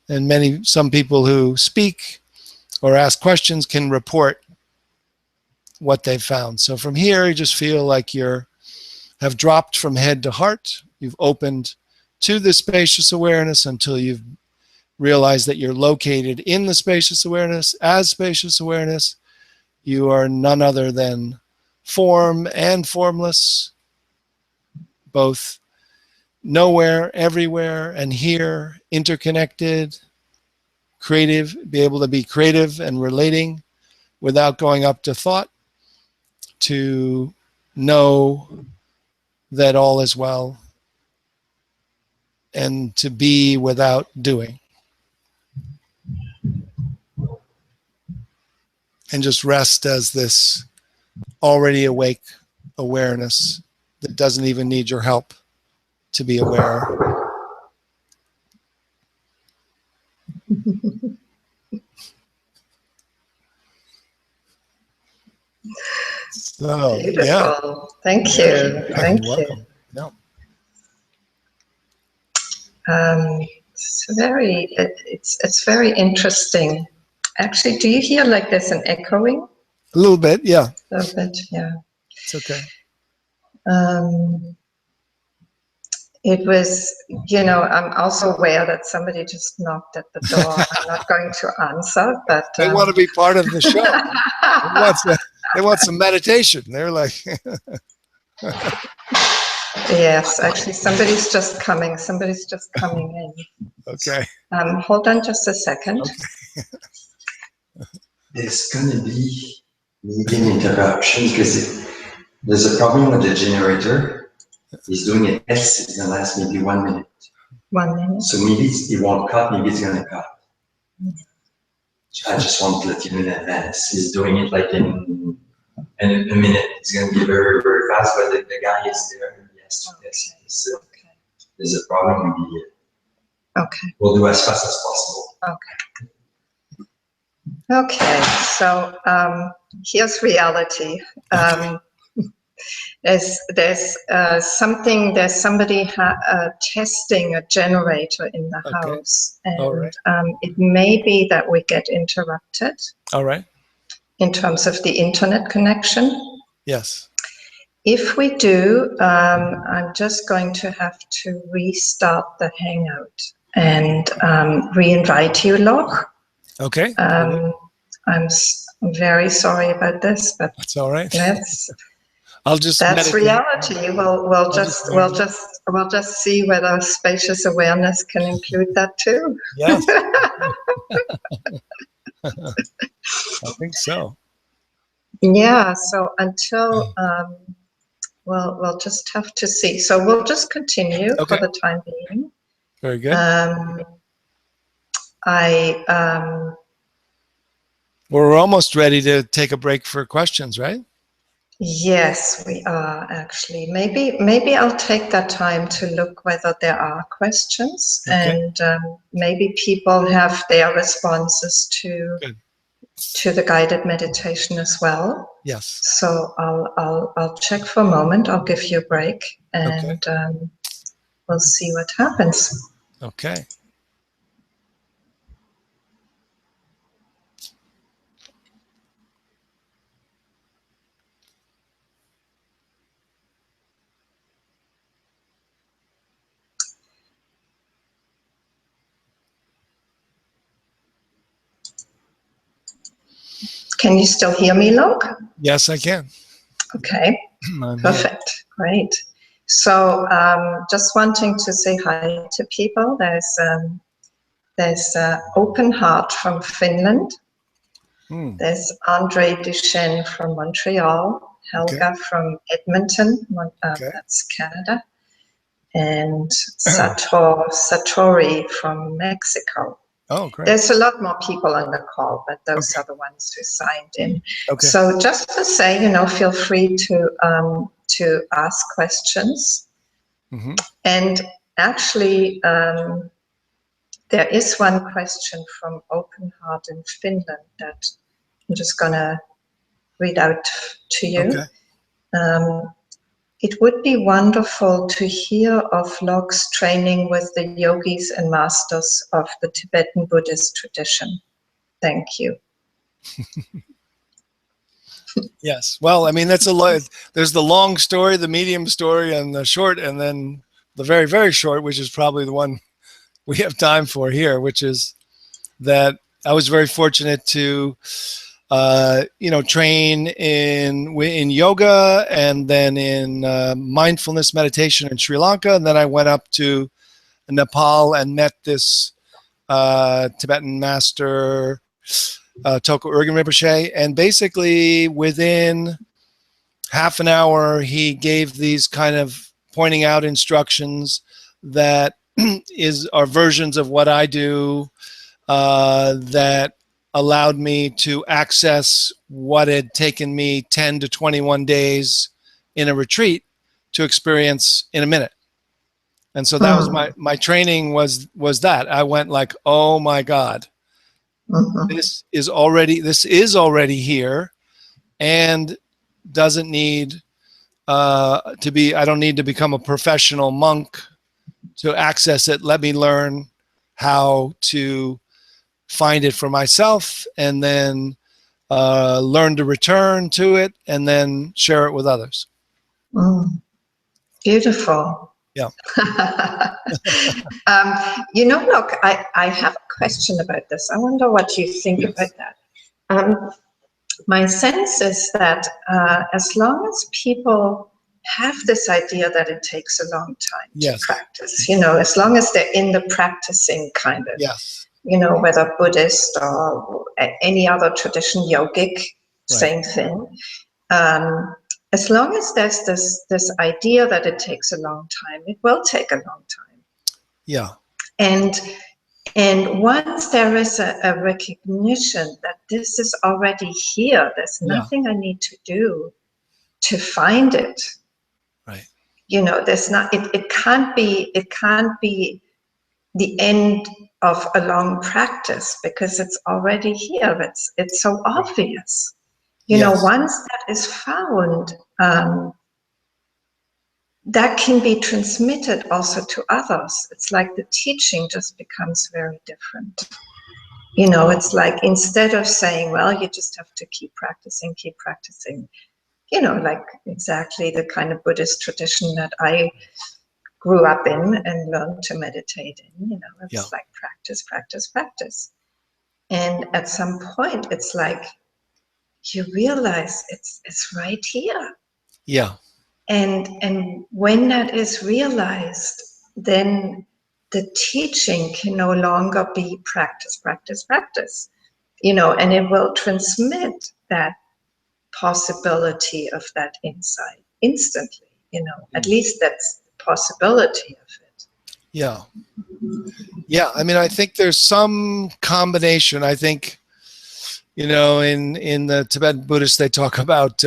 And some people who speak or ask questions can report what they've found. So from here, you just feel like you have dropped from head to heart. You've opened to the spacious awareness until you've realized that you're located in the spacious awareness. As spacious awareness, you are none other than form and formless, both nowhere, everywhere, and here, interconnected, creative, be able to be creative and relating without going up to thought, to know that all is well, and to be without doing. And just rest as this already awake awareness that doesn't even need your help to be aware. So, beautiful. Yeah. Thank you. Thank You're you. welcome. No. It's very interesting. Actually, do you hear like there's an echoing? A little bit, yeah. A little bit, yeah. It's okay. It was, I'm also aware that somebody just knocked at the door. I'm not going to answer, but They want to be part of the show. They want some meditation. They're like, yes, actually, somebody's just coming in. okay. Hold on just a second. Okay. There's going to be maybe an interruption because there's a problem with the generator. He's doing a test. It's going to last maybe 1 minute. 1 minute. So maybe it won't cut. Maybe it's going to cut. I just want to let you know in advance. He's doing it like in a minute. It's going to be very, very fast, but the guy is there. Yes, yes. So Okay. there's a problem. Maybe Okay. we'll do as fast as possible. Okay. Okay. So here's reality. There's somebody testing a generator in the house, and it may be that we get interrupted. All right. In terms of the internet connection. Yes. If we do, I'm just going to have to restart the Hangout and re-invite you, Loch. Okay. I'm very sorry about this, but that's all right. That's meditate. reality. We'll just see whether spacious awareness can include that too. Yes. I think so. Yeah. So until we'll just have to see. So we'll just continue for the time being. Very good. We're almost ready to take a break for questions, right? Yes, we are actually. Maybe I'll take that time to look whether there are questions, and maybe people have their responses to the guided meditation as well. Yes. So I'll check for a moment. I'll give you a break, and we'll see what happens. Okay. Can you still hear me, Loch? Yes, I can. Okay, I'm here. perfect, great. So just wanting to say hi to people. There's Open Heart from Finland. There's Andre Duchesne from Montreal, Helga from Edmonton, that's Canada, and Satori from Mexico. Oh, great. There's a lot more people on the call, but those are the ones who signed in. Okay. So just to say, feel free to ask questions. And actually, there is one question from Open Heart in Finland that I'm just going to read out to you. Okay. It would be wonderful to hear of Loch's training with the yogis and masters of the Tibetan Buddhist tradition. Thank you. Yes. Well, I mean, there's the long story, the medium story, and the short, and then the very, very short, which is probably the one we have time for here, which is that I was very fortunate to, train in yoga and then in mindfulness meditation in Sri Lanka. And then I went up to Nepal and met this Tibetan master, Toko Urgyen Rinpoche. And basically within half an hour, he gave these kind of pointing out instructions that are versions of what I do, that allowed me to access what had taken me 10 to 21 days in a retreat to experience in a minute. And so that was my training was that. I went like, oh my God, this is already here and doesn't need to be, I don't need to become a professional monk to access it. Let me learn how to find it for myself and then learn to return to it and then share it with others. Beautiful. Yeah. Look, I have a question about this. I wonder what you think about that. My sense is that as long as people have this idea that it takes a long time to practice, as long as they're in the practicing kind of, whether Buddhist or any other tradition, yogic, same thing. As long as there's this idea that it takes a long time, it will take a long time. Yeah. And once there is a recognition that this is already here, there's nothing I need to do to find it. Right. There's not. It can't be the end of a long practice because it's already here. It's so obvious. Once that is found, that can be transmitted also to others. It's like the teaching just becomes very different. It's like instead of saying, well, you just have to keep practicing, like exactly the kind of Buddhist tradition that I grew up in and learned to meditate in, it's like practice, practice, practice. And at some point, it's like you realize it's right here. Yeah. And when that is realized, then the teaching can no longer be practice, practice, practice, and it will transmit that possibility of that insight instantly, at least that's the possibility of it. Yeah. Yeah. I mean, I think there's some combination. I think, in the Tibetan Buddhists, they talk about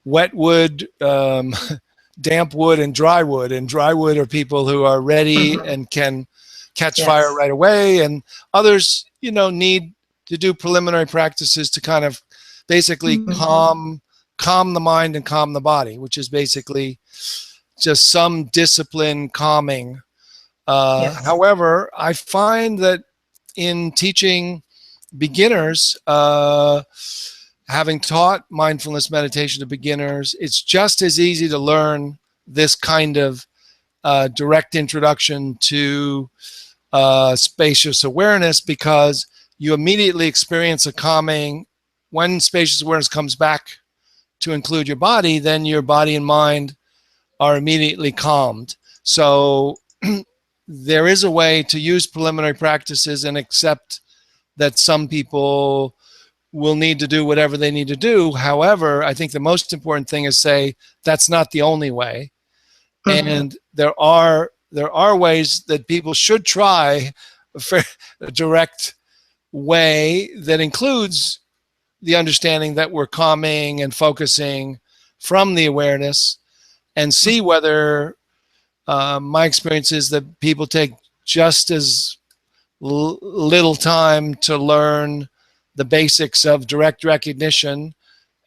wet wood, damp wood, and dry wood. And dry wood are people who are ready and can catch fire right away. And others, need to do preliminary practices to kind of basically calm the mind and calm the body, which is basically just some discipline calming. However, I find that in teaching beginners, having taught mindfulness meditation to beginners, it's just as easy to learn this kind of direct introduction to spacious awareness because you immediately experience a calming when spacious awareness comes back to include your body, then your body and mind are immediately calmed. So there is a way to use preliminary practices and accept that some people will need to do whatever they need to do. However, I think the most important thing is say that's not the only way. And there are ways that people should try a direct way that includes the understanding that we're calming and focusing from the awareness, and see whether my experience is that people take just as little time to learn the basics of direct recognition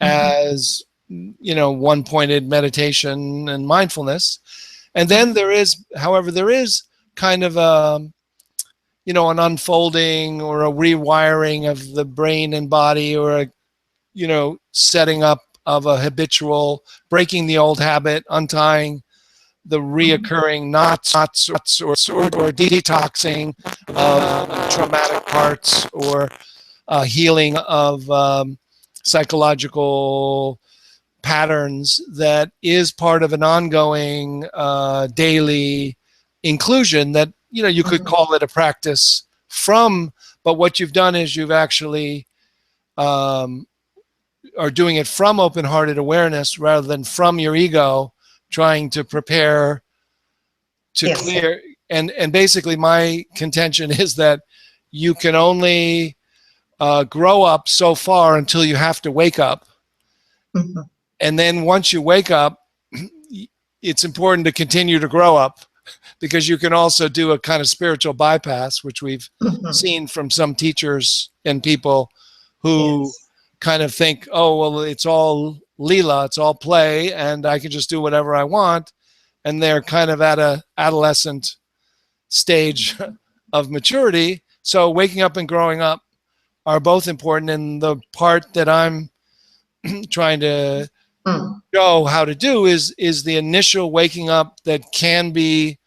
as, you know, one-pointed meditation and mindfulness. And then there is, however, there is kind of a, you know, an unfolding or a rewiring of the brain and body, or a, you know, setting up of a habitual, breaking the old habit, untying the reoccurring knots or detoxing of traumatic parts, or healing of psychological patterns, that is part of an ongoing daily inclusion that, you know, you could call it a practice from, but what you've done is you've actually are doing it from open-hearted awareness rather than from your ego trying to prepare to clear. And basically my contention is that you can only grow up so far until you have to wake up. And then once you wake up, it's important to continue to grow up, because you can also do a kind of spiritual bypass, which we've seen from some teachers and people who kind of think, oh, well, it's all Leela, it's all play, and I can just do whatever I want. And they're kind of at a adolescent stage of maturity. So waking up and growing up are both important. And the part that I'm trying to show how to do is the initial waking up that can be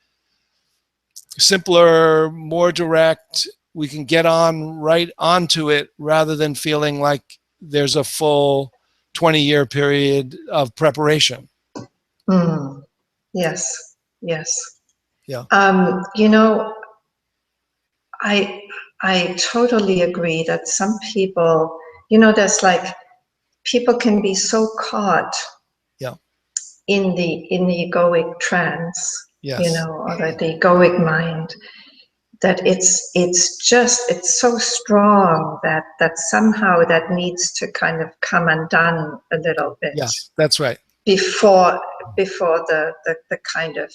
simpler, more direct. We can get on right onto it rather than feeling like there's a full 20-year period of preparation. Yes, yes. Yeah. You know, I totally agree that some people, you know, there's like, people can be so caught in the egoic trance, you know, or the egoic mind, that it's so strong that somehow that needs to kind of come undone a little bit. Yes, that's right. Before the kind of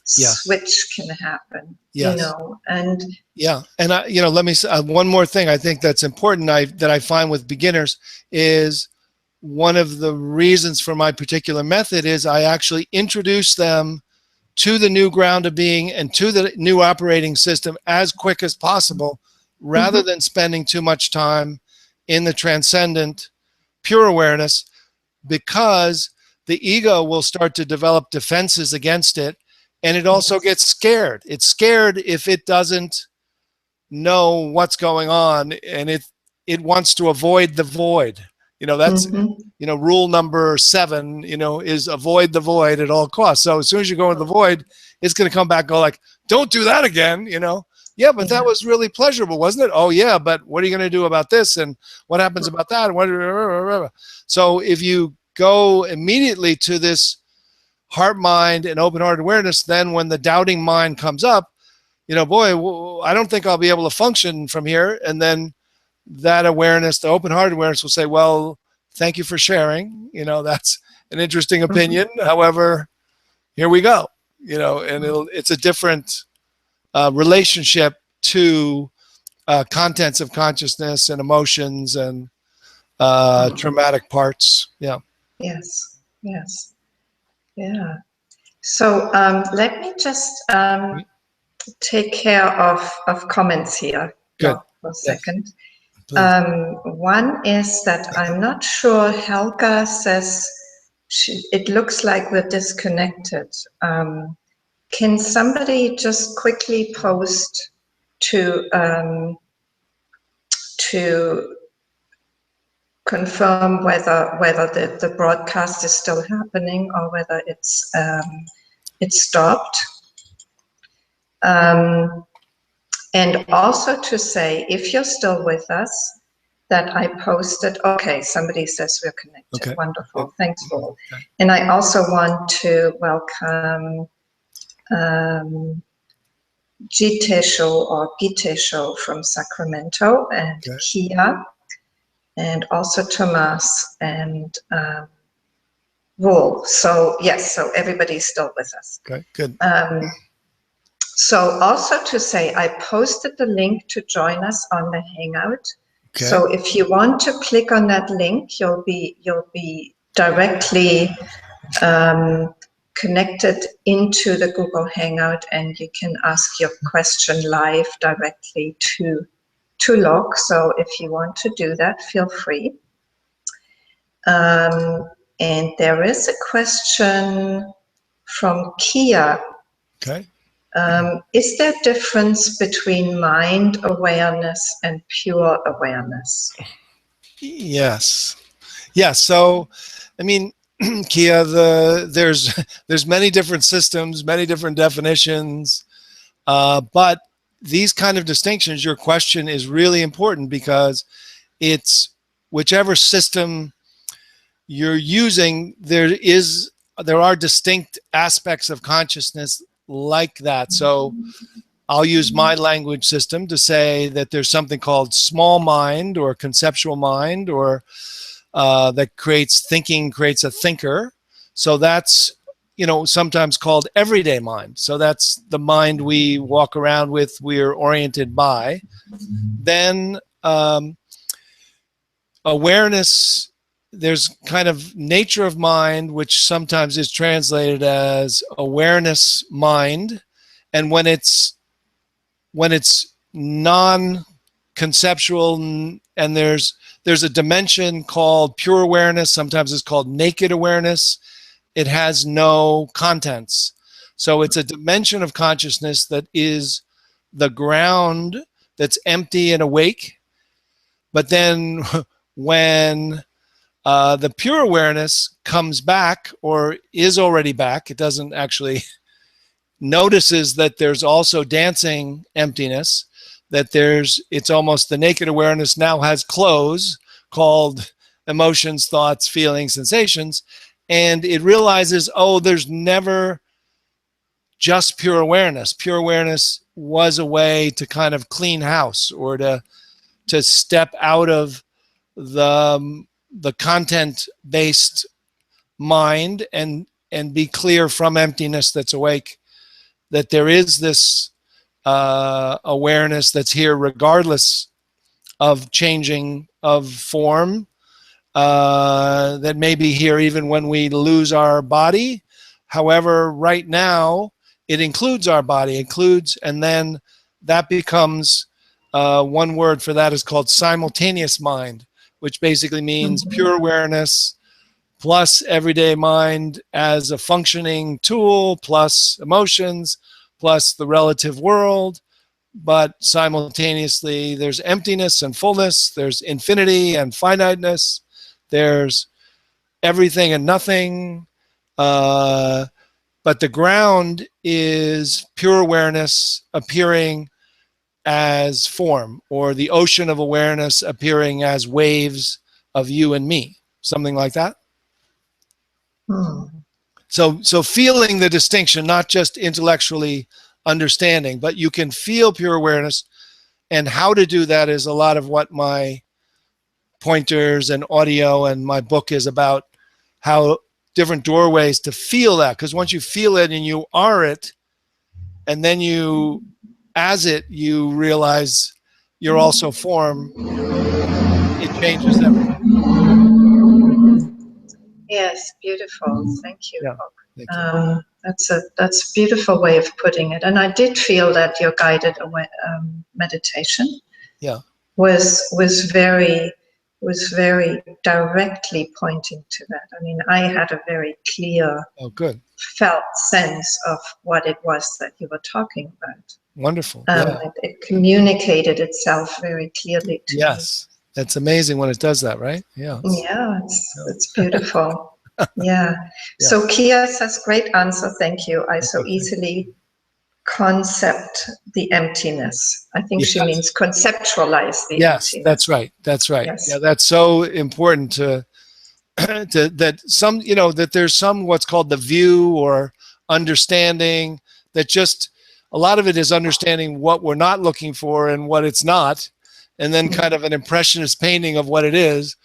switch can happen, you know, and you know, let me say one more thing. I think that's important. That I find with beginners is, one of the reasons for my particular method is I actually introduce them to the new ground of being and to the new operating system as quick as possible, rather than spending too much time in the transcendent pure awareness, because the ego will start to develop defenses against it, and it also gets scared. It's scared if it doesn't know what's going on, and it wants to avoid the void. You know, that's, you know, rule number 7, you know, is avoid the void at all costs. So as soon as you go into the void, it's going to come back and go like, don't do that again, you know. Yeah, but that was really pleasurable, wasn't it? Oh, yeah, but what are you going to do about this? And what happens about that? So if you go immediately to this heart, mind, and open-hearted awareness, then when the doubting mind comes up, you know, boy, I don't think I'll be able to function from here. And then that awareness, the open-hearted awareness, will say, well, thank you for sharing. You know, that's an interesting opinion. However, here we go. You know, and it's a different relationship to contents of consciousness and emotions and traumatic parts. Yeah. Yes. Yes. Yeah. So let me just take care of comments here. Good. For a second. One is that I'm not sure. Helga says it looks like we're disconnected. Can somebody just quickly post to confirm whether the broadcast is still happening or whether it's stopped. And also to say, if you're still with us, that I posted, okay, somebody says we're connected. Okay. Wonderful. Thanks, Paul. Okay. And I also want to welcome Gite Show from Sacramento, and Okay. Kia, and also Tomas and Wool. So yes, so everybody's still with us. Okay, good. So also to say, I posted the link to join us on the Hangout. Okay. So if you want to click on that link, you'll be directly connected into the Google Hangout, and you can ask your question live directly to Loch. So if you want to do that, feel free. And there is a question from Kia. Okay. Is there a difference between mind awareness and pure awareness? Yes. Yeah. So, I mean, Kia, there's many different systems, many different definitions, but these kind of distinctions, your question is really important because it's whichever system you're using, there are distinct aspects of consciousness like that. So I'll use my language system to say that there's something called small mind or conceptual mind, or that creates a thinker. So that's, sometimes called everyday mind. So that's the mind we walk around with, we're oriented by. Then awareness, there's kind of nature of mind, which sometimes is translated as awareness mind. And when it's non-conceptual, and there's a dimension called pure awareness, sometimes it's called naked awareness. It has no contents. So it's a dimension of consciousness that is the ground, that's empty and awake. But then when the pure awareness comes back, or is already back, it doesn't actually notices that there's also dancing emptiness, that it's almost the naked awareness now has clothes called emotions, thoughts, feelings, sensations, and it realizes, oh, there's never just pure awareness. Pure awareness was a way to kind of clean house, or to step out of the content-based mind and be clear from emptiness that's awake, that there is this awareness that's here regardless of changing of form, that may be here even when we lose our body. However, right now, it includes our body, and then that becomes, one word for that is called simultaneous mind, which basically means pure awareness plus everyday mind as a functioning tool, plus emotions, plus the relative world. But simultaneously, there's emptiness and fullness, there's infinity and finiteness, there's everything and nothing. But the ground is pure awareness appearing as form, or the ocean of awareness appearing as waves of you and me, something like that. So feeling the distinction, not just intellectually understanding, but you can feel pure awareness, and how to do that is a lot of what my pointers and audio and my book is about, how different doorways to feel that. Because once you feel it and you are it, and then you, as it, you realize you're also form, it changes everything. Yes, beautiful. Thank you. Yeah, thank you. That's a beautiful way of putting it. And I did feel that your guided meditation was very directly pointing to that. I mean, I had a very clear, felt sense of what it was that you were talking about. Wonderful. It communicated itself very clearly to me. It's amazing when it does that, right? Yeah. Yeah, it's beautiful. Yeah. So Kia says, great answer, thank you. I so easily concept the emptiness. I think she means conceptualize the Yes, emptiness. that's right. That's right. Yes. Yeah, that's so important to that some, that there's some what's called the view or understanding, that just a lot of it is understanding what we're not looking for and what it's not, and then kind of an impressionist painting of what it is.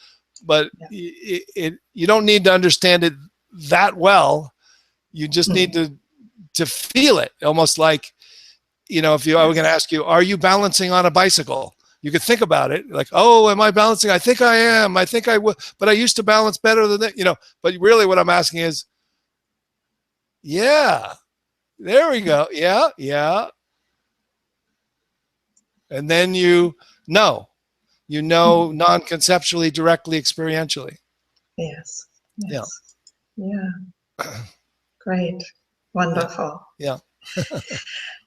But you don't need to understand it that well. You just need to feel it, almost like, if I were going to ask you, are you balancing on a bicycle? You could think about it like, oh, am I balancing? I think I am. I think I will, but I used to balance better than that, but really what I'm asking is, yeah, there we go. Yeah. Yeah. And then non-conceptually, directly, experientially. Yes. Yes. Yeah. Great. Wonderful. Yeah.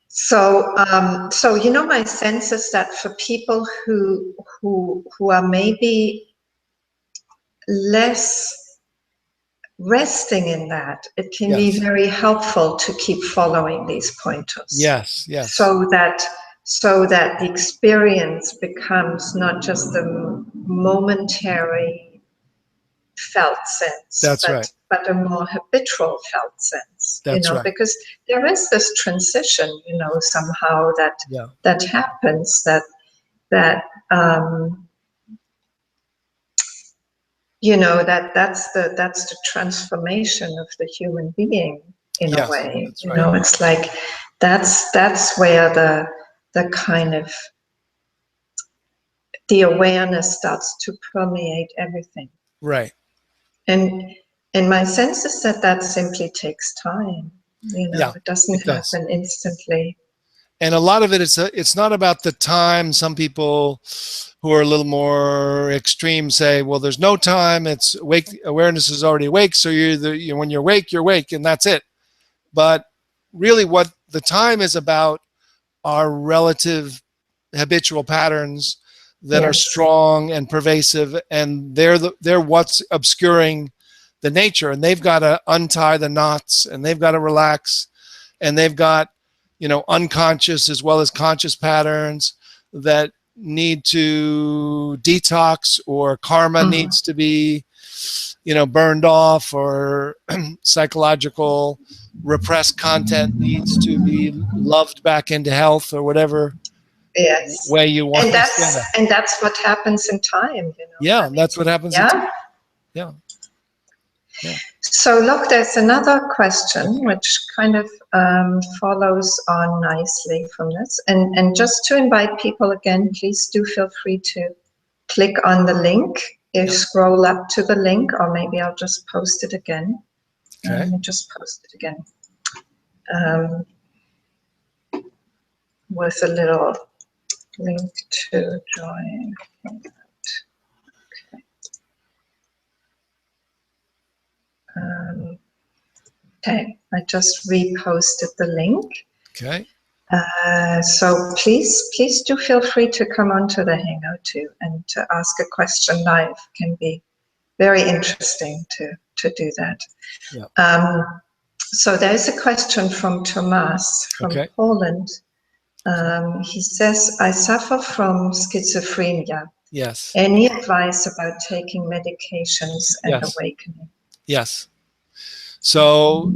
So, my sense is that for people who are maybe less resting in that, it can be very helpful to keep following these pointers. Yes. Yes. So that the experience becomes not just a momentary felt sense, but a more habitual felt sense. That's right. Because there is this transition, somehow that happens, that's the transformation of the human being in a way. It's like that's where the kind of the awareness starts to permeate everything. Right. And my sense is that simply takes time. It doesn't happen instantly. And a lot of it is it's not about the time. Some people who are a little more extreme say, well, there's no time. It's awake. Awareness is already awake. So when you're awake, and that's it. But really what the time is about are relative habitual patterns that are strong and pervasive, and they're what's obscuring the nature, and they've got to untie the knots, and they've got to relax, and they've got unconscious as well as conscious patterns that need to detox, or karma needs to be burned off, or psychological repressed content needs to be loved back into health, or whatever way you want to say that. And that's what happens in time. Yeah, that's what happens in time. Yeah. So look, there's another question which kind of follows on nicely from this. And just to invite people again, please do feel free to click on the link. Scroll up to the link, or maybe I'll just post it again. Okay. Let me just post it again. With a little link to join. Okay, I just reposted the link. Okay. So please do feel free to come onto the Hangout too, and to ask a question live. Can be very interesting to do that. Yeah. So there's a question from Tomas from Poland. He says, I suffer from schizophrenia. Yes. Any advice about taking medications and awakening? Yes. So,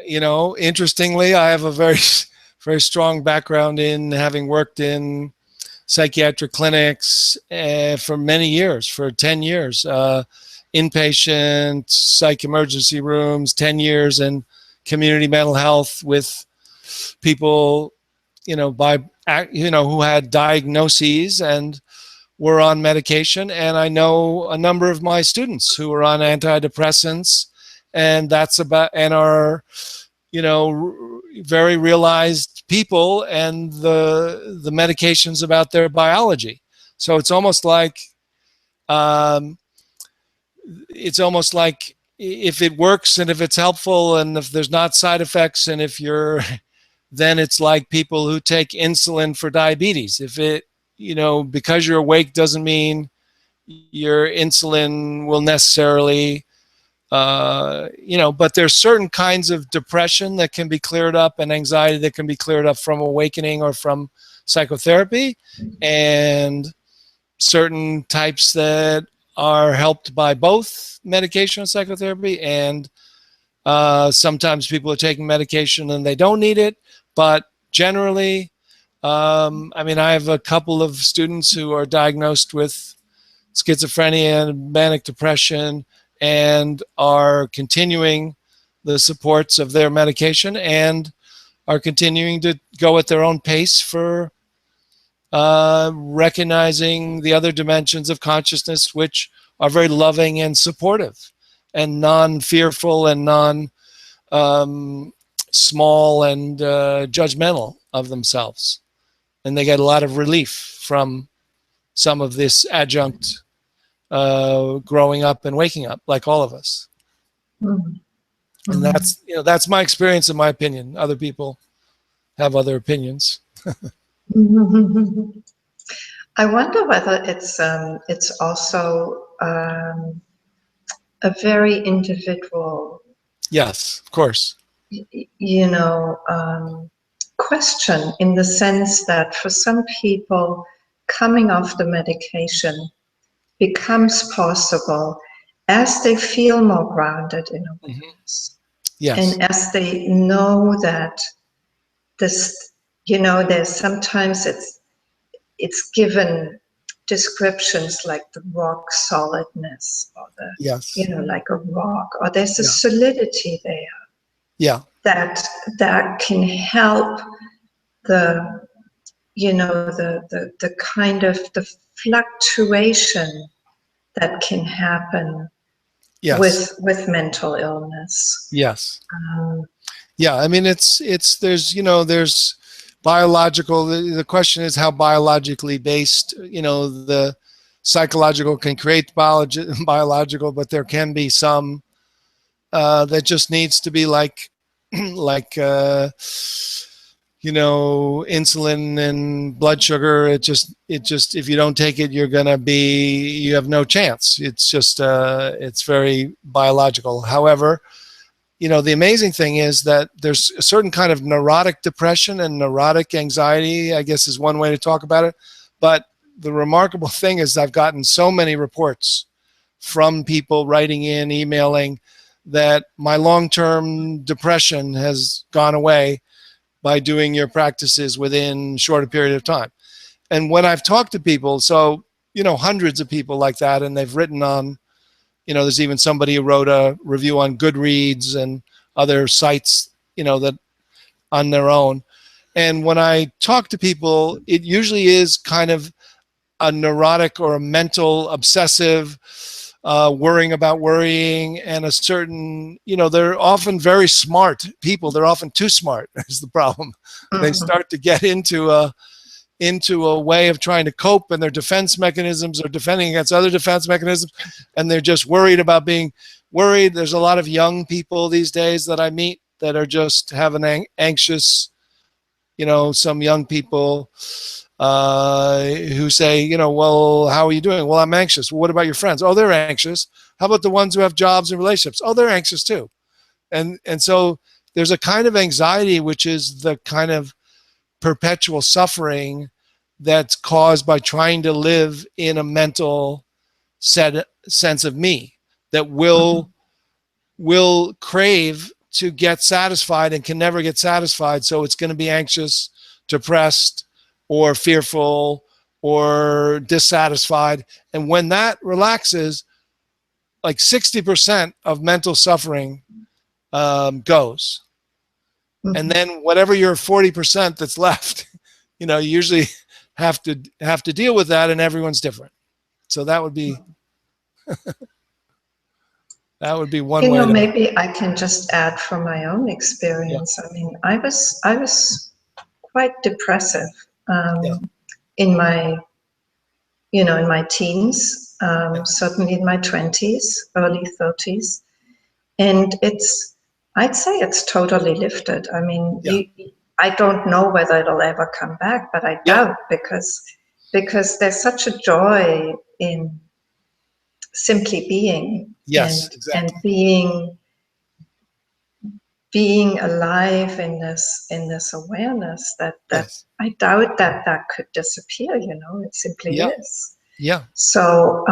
interestingly, I have a very, very strong background in having worked in psychiatric clinics for many years, for 10 years, inpatient psych emergency rooms, 10 years in community mental health with people, who had diagnoses and were on medication. And I know a number of my students who are on antidepressants, and are, very realized people, and the medications about their biology. So it's almost like, if it works, and if it's helpful, and if there's not side effects, and if you're, then it's like people who take insulin for diabetes. If it, because you're awake doesn't mean your insulin will necessarily, but there's certain kinds of depression that can be cleared up and anxiety that can be cleared up from awakening or from psychotherapy, and certain types that are helped by both medication and psychotherapy. And sometimes people are taking medication and they don't need it, but generally, I have a couple of students who are diagnosed with schizophrenia and manic depression and are continuing the supports of their medication and are continuing to go at their own pace for recognizing the other dimensions of consciousness, which are very loving and supportive and non-fearful and non-small and judgmental of themselves. And they get a lot of relief from some of this adjunct growing up and waking up, like all of us. Mm-hmm. And that's my experience, in my opinion. Other people have other opinions. I wonder whether it's also a very individual. Yes, of course. Question, in the sense that for some people, coming off the medication becomes possible as they feel more grounded in awareness. Yes. And as they know that this, there's sometimes it's given descriptions like the rock solidness, or like a rock, or there's a solidity there. Yeah. That can help the kind of the fluctuation that can happen with mental illness. Yes. There's biological. The question is how biologically based. The psychological can create biological, but there can be some that just needs to be like insulin and blood sugar. It just if you don't take it, you have no chance. It's just it's very biological. However, the amazing thing is that there's a certain kind of neurotic depression and neurotic anxiety, I guess, is one way to talk about it. But the remarkable thing is I've gotten so many reports from people writing in, emailing, that my long-term depression has gone away by doing your practices within a shorter period of time. And when I've talked to people, so, hundreds of people like that, and they've written on, there's even somebody who wrote a review on Goodreads and other sites, that on their own. And when I talk to people, it usually is kind of a neurotic or a mental obsessive worrying about worrying, and a certain, they're often very smart people. They're often too smart is the problem. Mm-hmm. They start to get into a way of trying to cope, and their defense mechanisms are defending against other defense mechanisms, and they're just worried about being worried. There's a lot of young people these days that I meet that are just having anxious, some young people who say, well, how are you doing? Well, I'm anxious. Well, what about your friends? Oh, they're anxious. How about the ones who have jobs and relationships? Oh, they're anxious too. And so there's a kind of anxiety, which is the kind of perpetual suffering that's caused by trying to live in a mental sense of me that will crave to get satisfied and can never get satisfied. So it's going to be anxious, depressed, or fearful, or dissatisfied. And when that relaxes, like 60% of mental suffering goes. Mm-hmm. And then whatever your 40% that's left, you usually have to deal with that, and everyone's different. So that would be one way. Maybe I can just add from my own experience. Yeah. I mean, I was quite depressive in my teens, certainly in my 20s, early 30s, and I'd say it's totally lifted. I mean, I don't know whether it'll ever come back, but I doubt, because there's such a joy in simply being. Yes, And exactly. being alive in this awareness that Yes. I doubt that could disappear, it simply Yeah. is. Yeah. So,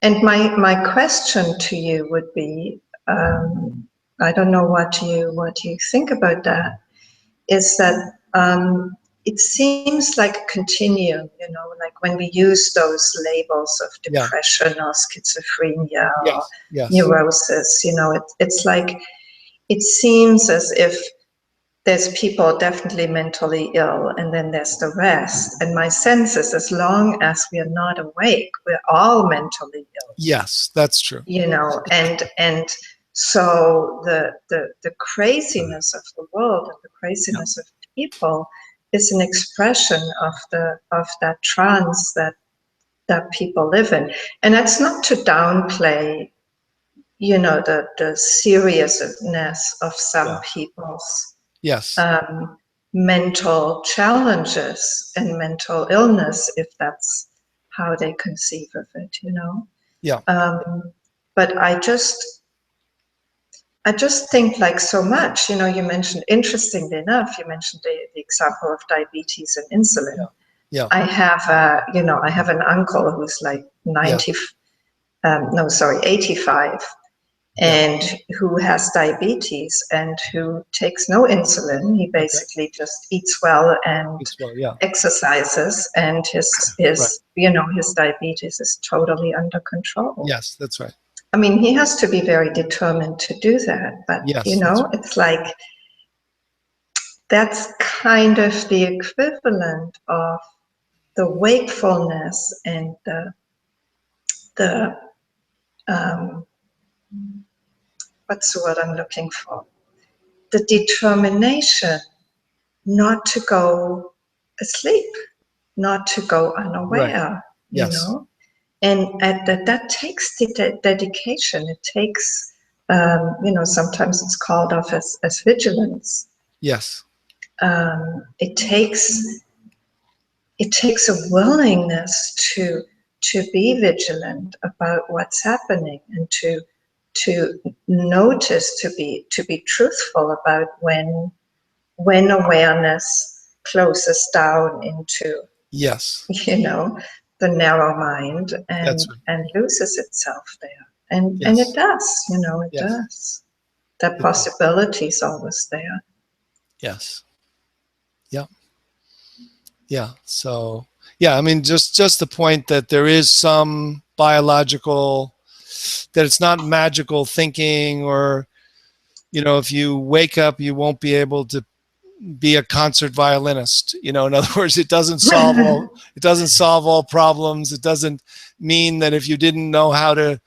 and my question to you would be, I don't know what you think about that, is that it seems like a continuum, like when we use those labels of Yeah. depression or schizophrenia or Yes. Yes. neurosis, it's like, it seems as if there's people definitely mentally ill, and then there's the rest. And my sense is, as long as we are not awake, we're all mentally ill. Yes, that's true. And so the craziness of the world and the craziness of people is an expression of that trance that people live in. And that's not to downplay, the seriousness of some people's Yes. mental challenges and mental illness, if that's how they conceive of it, Yeah. But I just think, like, so much, you mentioned, interestingly enough, you mentioned the example of diabetes and insulin. Yeah. I have an uncle who's like 85, and who has diabetes and who takes no insulin. He basically just eats well and exercises, and his diabetes is totally under control. Yes, that's right. I mean, he has to be very determined to do that, but it's like, that's kind of the equivalent of the wakefulness and the what's the word I'm looking for? The determination not to go asleep, not to go unaware, Yes. And that takes dedication. It takes, sometimes it's called off as vigilance. Yes. It takes a willingness to be vigilant about what's happening, and to notice, to be truthful about when awareness closes down into the narrow mind and loses itself there, and it does, it does. That possibility is always there. Yes. Yeah. Yeah. So, yeah, I mean, just the point that there is some biological, that it's not magical thinking, or, if you wake up, you won't be able to be a concert violinist. In other words, it doesn't solve all problems. It doesn't mean that if you didn't know how to,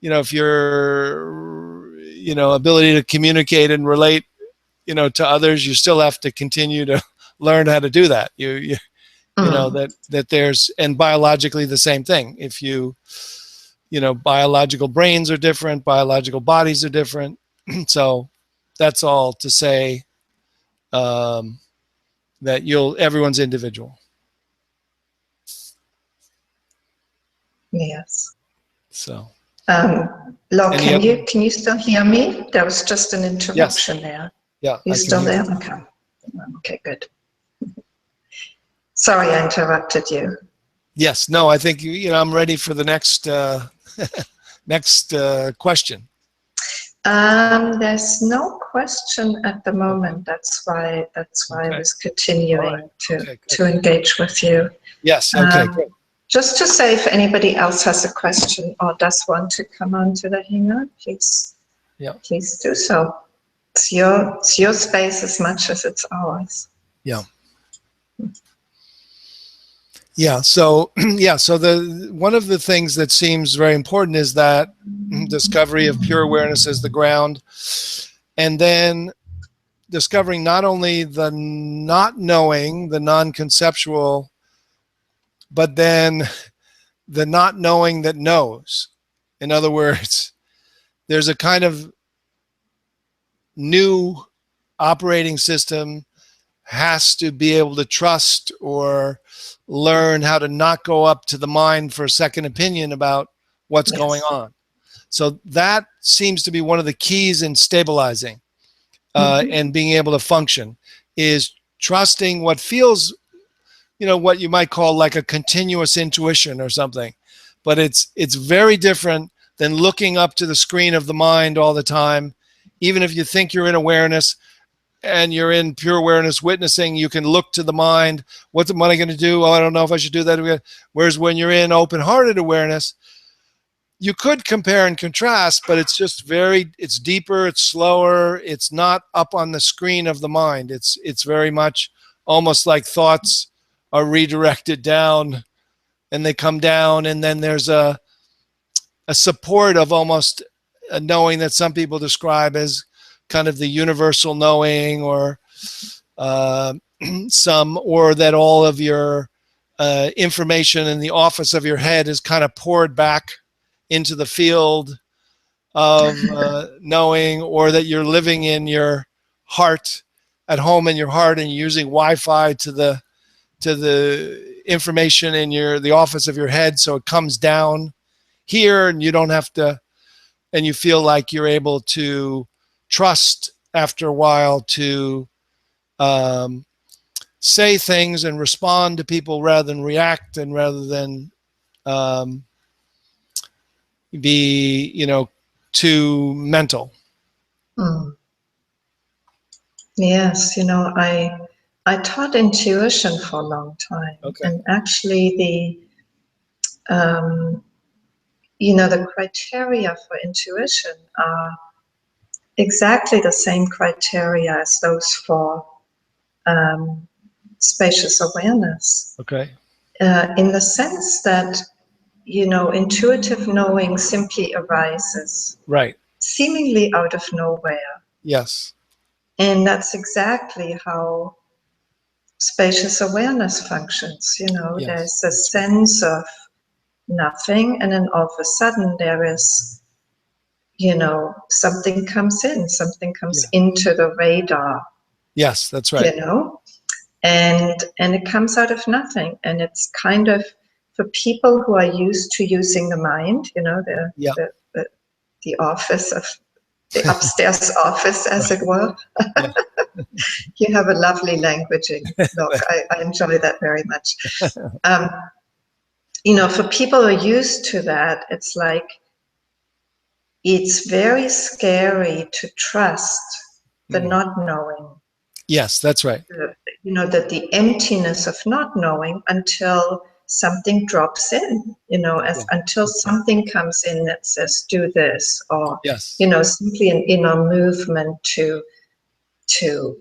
if your, ability to communicate and relate, to others, you still have to continue to learn how to do that. That there's, and biologically the same thing. If biological brains are different, biological bodies are different. So that's all to say, that everyone's individual. Yes. So, Loch, can you still hear me? There was just an interruption there. Yeah. You still there? Okay. Okay, good. Sorry, I interrupted you. Yes. No, I think I'm ready for the next question. There's no question at the moment. That's why I was continuing to engage with you. Yes. Okay. Good. Just to say, if anybody else has a question or does want to come on to the hangout, please do so. It's your space as much as it's ours. Yeah. Yeah. So the one of the things that seems very important is that discovery of pure awareness as the ground, and then discovering not only the not knowing, the non-conceptual, but then the not knowing that knows. In other words, there's a kind of new operating system has to be able to trust or learn how to not go up to the mind for a second opinion about what's Yes. going on. So that seems to be one of the keys in stabilizing and being able to function, is trusting what feels, what you might call like a continuous intuition or something. But it's very different than looking up to the screen of the mind all the time. Even if you think you're in awareness and you're in pure awareness witnessing, you can look to the mind. What am I going to do? Oh, I don't know if I should do that. Whereas when you're in open-hearted awareness, you could compare and contrast, but it's just it's deeper, it's slower, it's not up on the screen of the mind. It's very much almost like thoughts are redirected down and they come down, and then there's a support of almost a knowing that some people describe as kind of the universal knowing, or or that all of your information in the office of your head is kind of poured back into the field of knowing, or that you're living in your heart, at home in your heart, and using Wi-Fi to the information in the office of your head, so it comes down here, and you don't have to, and you feel like you're able to trust after a while to say things and respond to people rather than react, and rather than be too mental. Yes, I taught intuition for a long time. Okay. And actually the criteria for intuition are exactly the same criteria as those for spacious awareness. Okay. In the sense that, intuitive knowing simply arises. Right. Seemingly out of nowhere. Yes. And that's exactly how spacious awareness functions. Yes, there's a sense of nothing, and then all of a sudden there is, something comes into the radar. Yes, that's right. And it comes out of nothing, and it's kind of, for people who are used to using the mind, the office of the upstairs office, as it were. Yeah. You have a lovely languaging, Loch. I enjoy that very much. For people who are used to that, it's like, it's very scary to trust the not knowing. Yes, that's right. That the emptiness of not knowing, until something drops in, until something comes in that says, do this, or, yes, simply an inner movement to do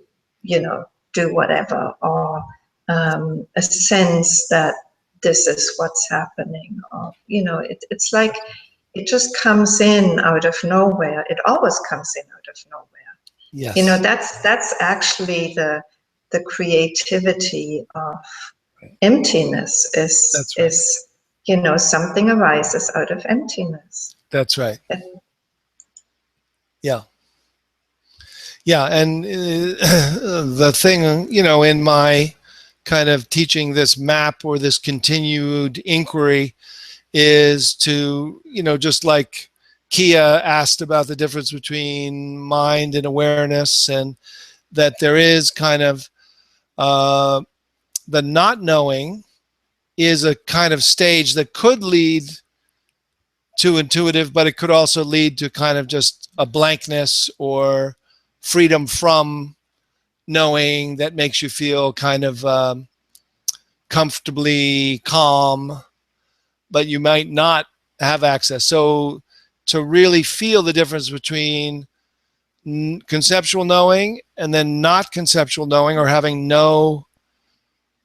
whatever, or a sense that this is what's happening, or, it's like, it just comes in out of nowhere. It always comes in out of nowhere. yes. That's actually the creativity of emptiness, is something arises out of emptiness. That's right. Yeah. Yeah, and the thing, in my kind of teaching this map, or this continued inquiry, is to, just like Kia asked about the difference between mind and awareness, and that there is kind of the not knowing is a kind of stage that could lead to intuitive, but it could also lead to kind of just a blankness or freedom from knowing that makes you feel kind of comfortably calm, but you might not have access. So to really feel the difference between conceptual knowing and then not conceptual knowing, or having no,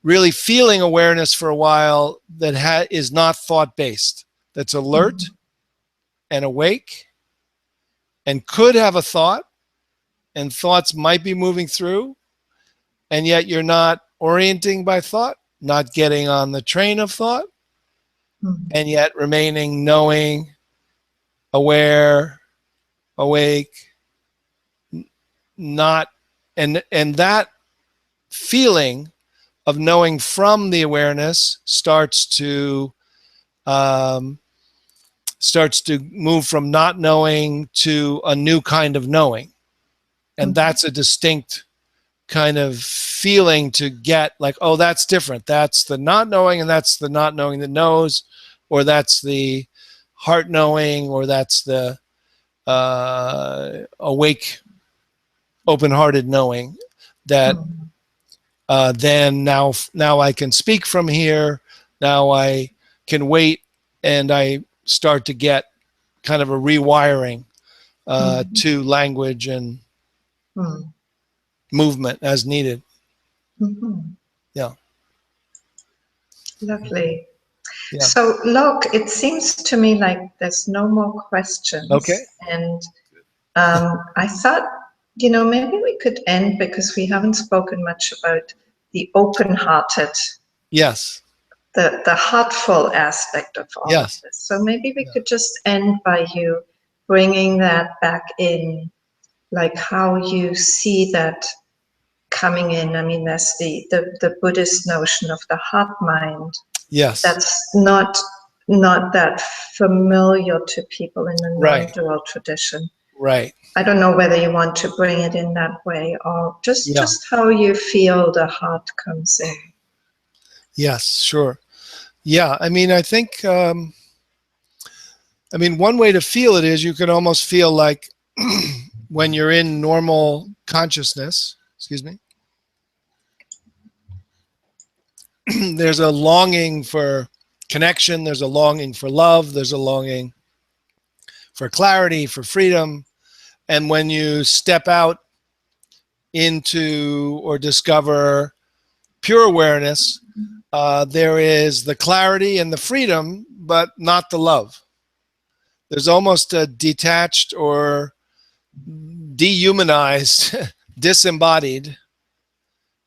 really feeling awareness for a while that is not thought-based, that's alert and awake and could have a thought, and thoughts might be moving through, and yet you're not orienting by thought, not getting on the train of thought, and yet remaining knowing, aware, awake, not, and that feeling of knowing from the awareness starts to starts to move from not knowing to a new kind of knowing. And that's a distinct kind of feeling to get, like, oh, that's different. That's the not knowing, and that's the not knowing that knows, or that's the heart knowing, or that's the awake, open-hearted knowing that then now I can speak from here. Now I can wait, and I start to get kind of a rewiring to language and movement as needed. Yeah. Lovely. Yeah. So, Loch, it seems to me like there's no more questions. Okay. And I thought, maybe we could end, because we haven't spoken much about the open-hearted. Yes. The heartful aspect of all of this. So maybe we could just end by you bringing that back in, like how you see that coming in. I mean, there's the Buddhist notion of the heart mind. Yes. That's not that familiar to people in the non-dual tradition. Right. I don't know whether you want to bring it in that way, or just how you feel the heart comes in. Yes, sure. Yeah, I mean, I think, one way to feel it is you can almost feel like when you're in normal consciousness, there's a longing for connection, there's a longing for love, there's a longing for clarity, for freedom. And when you step out into or discover pure awareness, there is the clarity and the freedom, but not the love. There's almost a detached or dehumanized, disembodied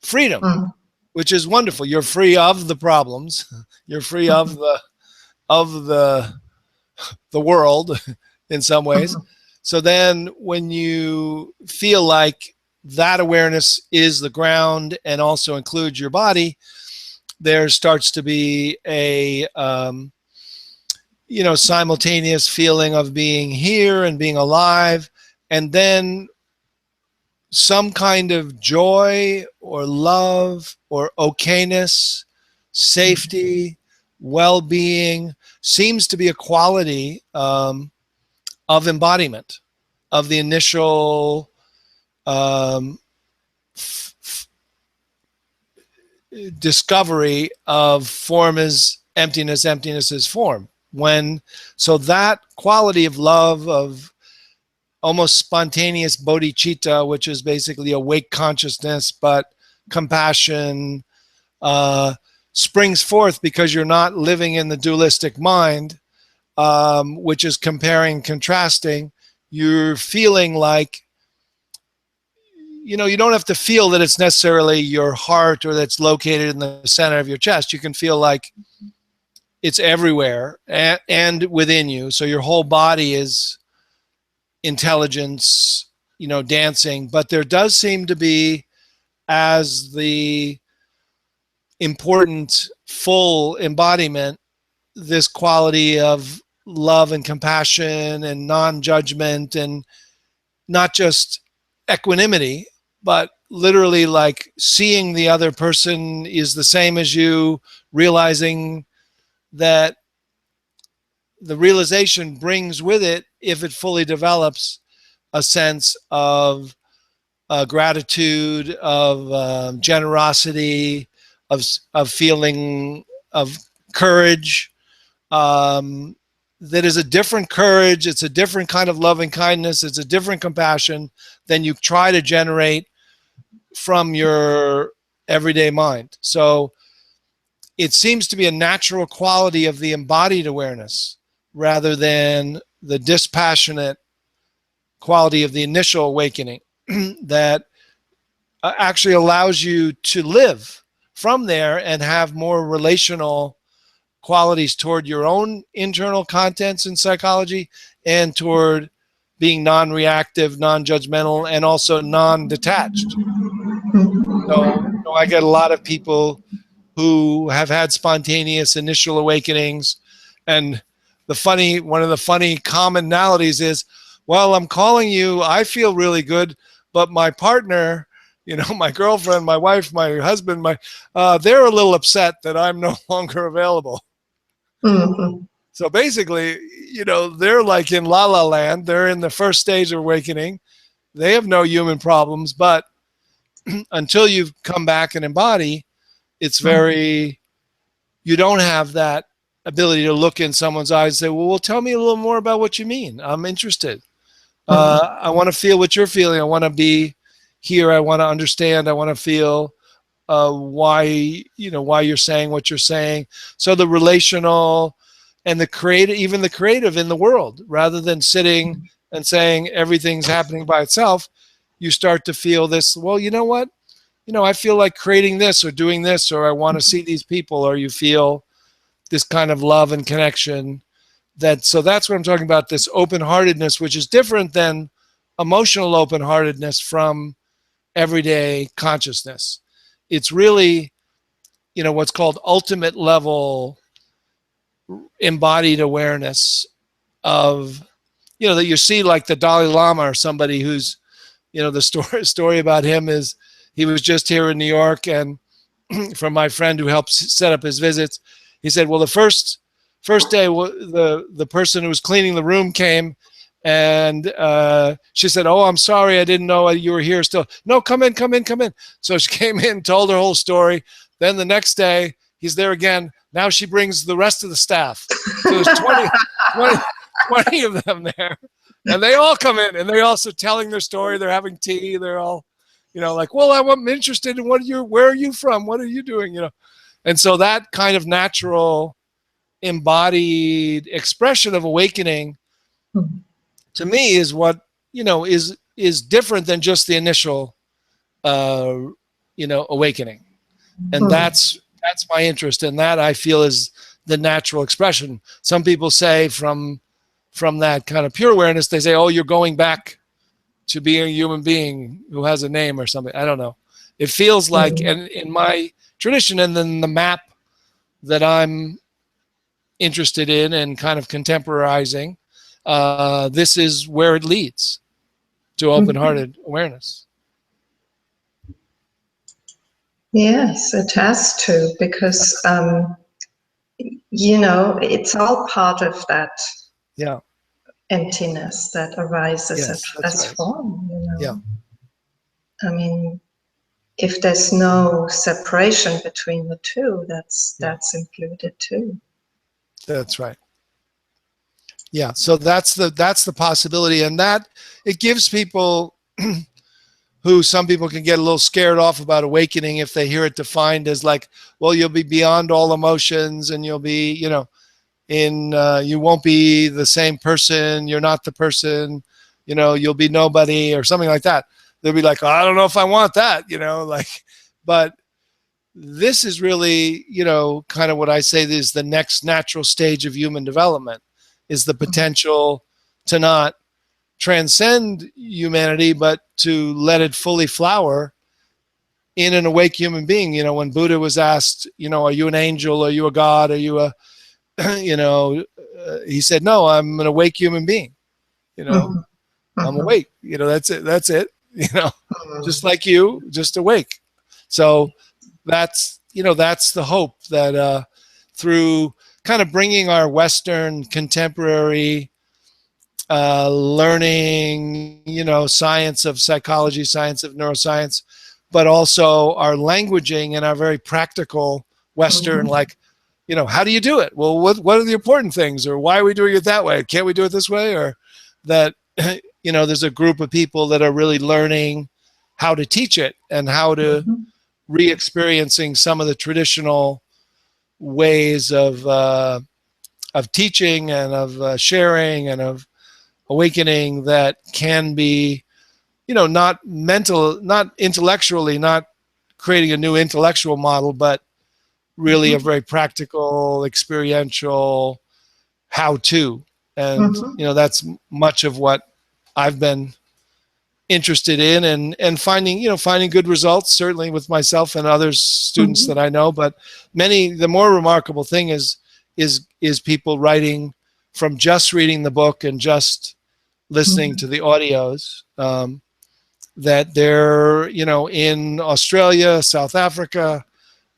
freedom, which is wonderful. You're free of the problems. You're free of the world in some ways. So then when you feel like that awareness is the ground and also includes your body, there starts to be a simultaneous feeling of being here and being alive, and then some kind of joy or love or okayness, safety, well-being seems to be a quality of embodiment, of the initial discovery of form is emptiness, emptiness is form. So that quality of love, of almost spontaneous bodhicitta, which is basically awake consciousness, but compassion, springs forth because you're not living in the dualistic mind, which is comparing, contrasting. You're feeling like, you don't have to feel that it's necessarily your heart or that's located in the center of your chest. You can feel like it's everywhere and within you. So your whole body is intelligence, dancing. But there does seem to be, as the important full embodiment, this quality of love and compassion and non-judgment, and not just equanimity, but literally like seeing the other person is the same as you, realizing that the realization brings with it, if it fully develops, a sense of gratitude, of generosity, of feeling of courage. That is a different courage. It's a different kind of loving kindness. It's a different compassion than you try to generate from your everyday mind. So it seems to be a natural quality of the embodied awareness rather than the dispassionate quality of the initial awakening that actually allows you to live from there and have more relational qualities toward your own internal contents in psychology and toward being non-reactive, non-judgmental, and also non-detached. So I get a lot of people who have had spontaneous initial awakenings, and one of the funny commonalities is, well, I'm calling you, I feel really good, but my partner, my girlfriend, my wife, my husband, they're a little upset that I'm no longer available. Mm-hmm. So basically, they're like in la la land. They're in the first stage of awakening. They have no human problems, but until you come back and embody, it's very, you don't have that ability to look in someone's eyes and say, well, tell me a little more about what you mean. I'm interested. I want to feel what you're feeling. I want to be here. I want to understand. I want to feel why you're saying what you're saying. So the relational and the creative, even the creative in the world, rather than sitting and saying everything's happening by itself, you start to feel this, well, you know what? I feel like creating this or doing this, or I want to see these people, or you feel this kind of love and connection. So that's what I'm talking about, this open-heartedness, which is different than emotional open-heartedness from everyday consciousness. It's really, what's called ultimate level embodied awareness of, that you see like the Dalai Lama or somebody who's, the story about him is he was just here in New York, and from my friend who helps set up his visits, he said, well, the first day, the person who was cleaning the room came, and she said, oh, I'm sorry, I didn't know you were here still. No, come in. So she came in, told her whole story. Then the next day, he's there again. Now she brings the rest of the staff. So there's 20 of them there. And they all come in, and they're also telling their story. They're having tea. They're all, like, well, I'm interested in where are you from? What are you doing? And so that kind of natural embodied expression of awakening to me is what, is different than just the initial, awakening. And that's my interest. And that I feel is the natural expression. Some people say from that kind of pure awareness, they say, oh, you're going back to being a human being who has a name or something. I don't know. It feels like, and in my tradition, and then the map that I'm interested in and kind of contemporizing, this is where it leads to open-hearted awareness. Yes, it has to, because it's all part of that emptiness that arises as form. Yeah. I mean, if there's no separation between the two, that's included too. That's right. Yeah, so that's the possibility, and that it gives people who some people can get a little scared off about awakening if they hear it defined as like, well, you'll be beyond all emotions, and you'll be, you won't be the same person. You're not the person. You'll be nobody or something like that. They'll be like, oh, I don't know if I want that. But this is really, kind of what I say is the next natural stage of human development, is the potential to not transcend humanity, but to let it fully flower in an awake human being. When Buddha was asked, are you an angel? Are you a god? Are you a, he said, no, I'm an awake human being. I'm awake. That's it. That's it. Just like you, just awake. So that's the hope that through kind of bringing our Western contemporary learning, science of psychology, science of neuroscience, but also our languaging and our very practical Western, like, how do you do it? Well, what are the important things, or why are we doing it that way? Can't we do it this way? Or that, there's a group of people that are really learning how to teach it and how to re-experiencing some of the traditional ways of teaching and of sharing and of awakening that can be, not intellectually, not creating a new intellectual model, but really a very practical, experiential how-to. And, that's much of what I've been interested in, and finding good results, certainly with myself and other students that I know. But the more remarkable thing is people writing from just reading the book and just listening to the audios, that they're, you know, in Australia, South Africa,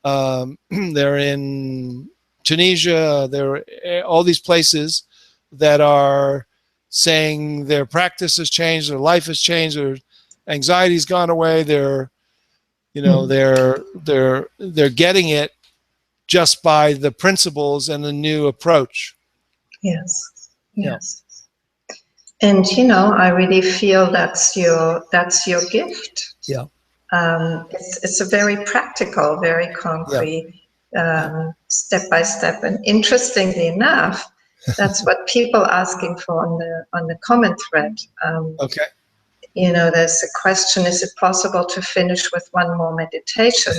they're in Tunisia, they're all these places that are saying their practice has changed, their life has changed, their anxiety's gone away, they're, you know, they're getting it just by the principles and the new approach. Yes, yes. And you know, I really feel that's your gift. Yeah. It's a very practical, very concrete, step by step. And interestingly enough, that's what people asking for on the comment thread. Okay. You know, there's a question: is it possible to finish with one more meditation?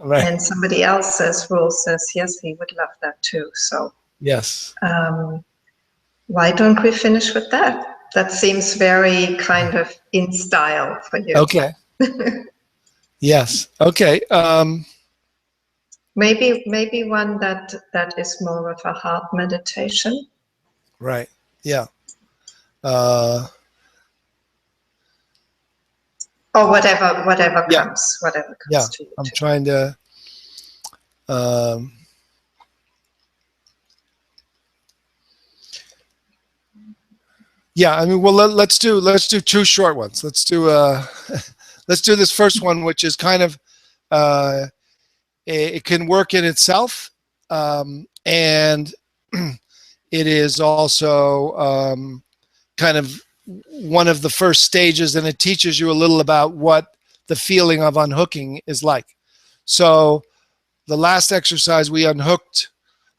Right. And somebody else says, Will says, yes, he would love that too. So yes. Why don't we finish with that? That seems very kind of in style for you. Okay. yes. Okay. Maybe one that is more of a heart meditation. Right. Yeah. Or whatever comes to you. I'm trying to. Yeah, I mean, well, let's do 2 short ones. Let's do let's do this first one, which is kind of it can work in itself, and it is also kind of one of the first stages, and it teaches you a little about what the feeling of unhooking is like. So the last exercise, we unhooked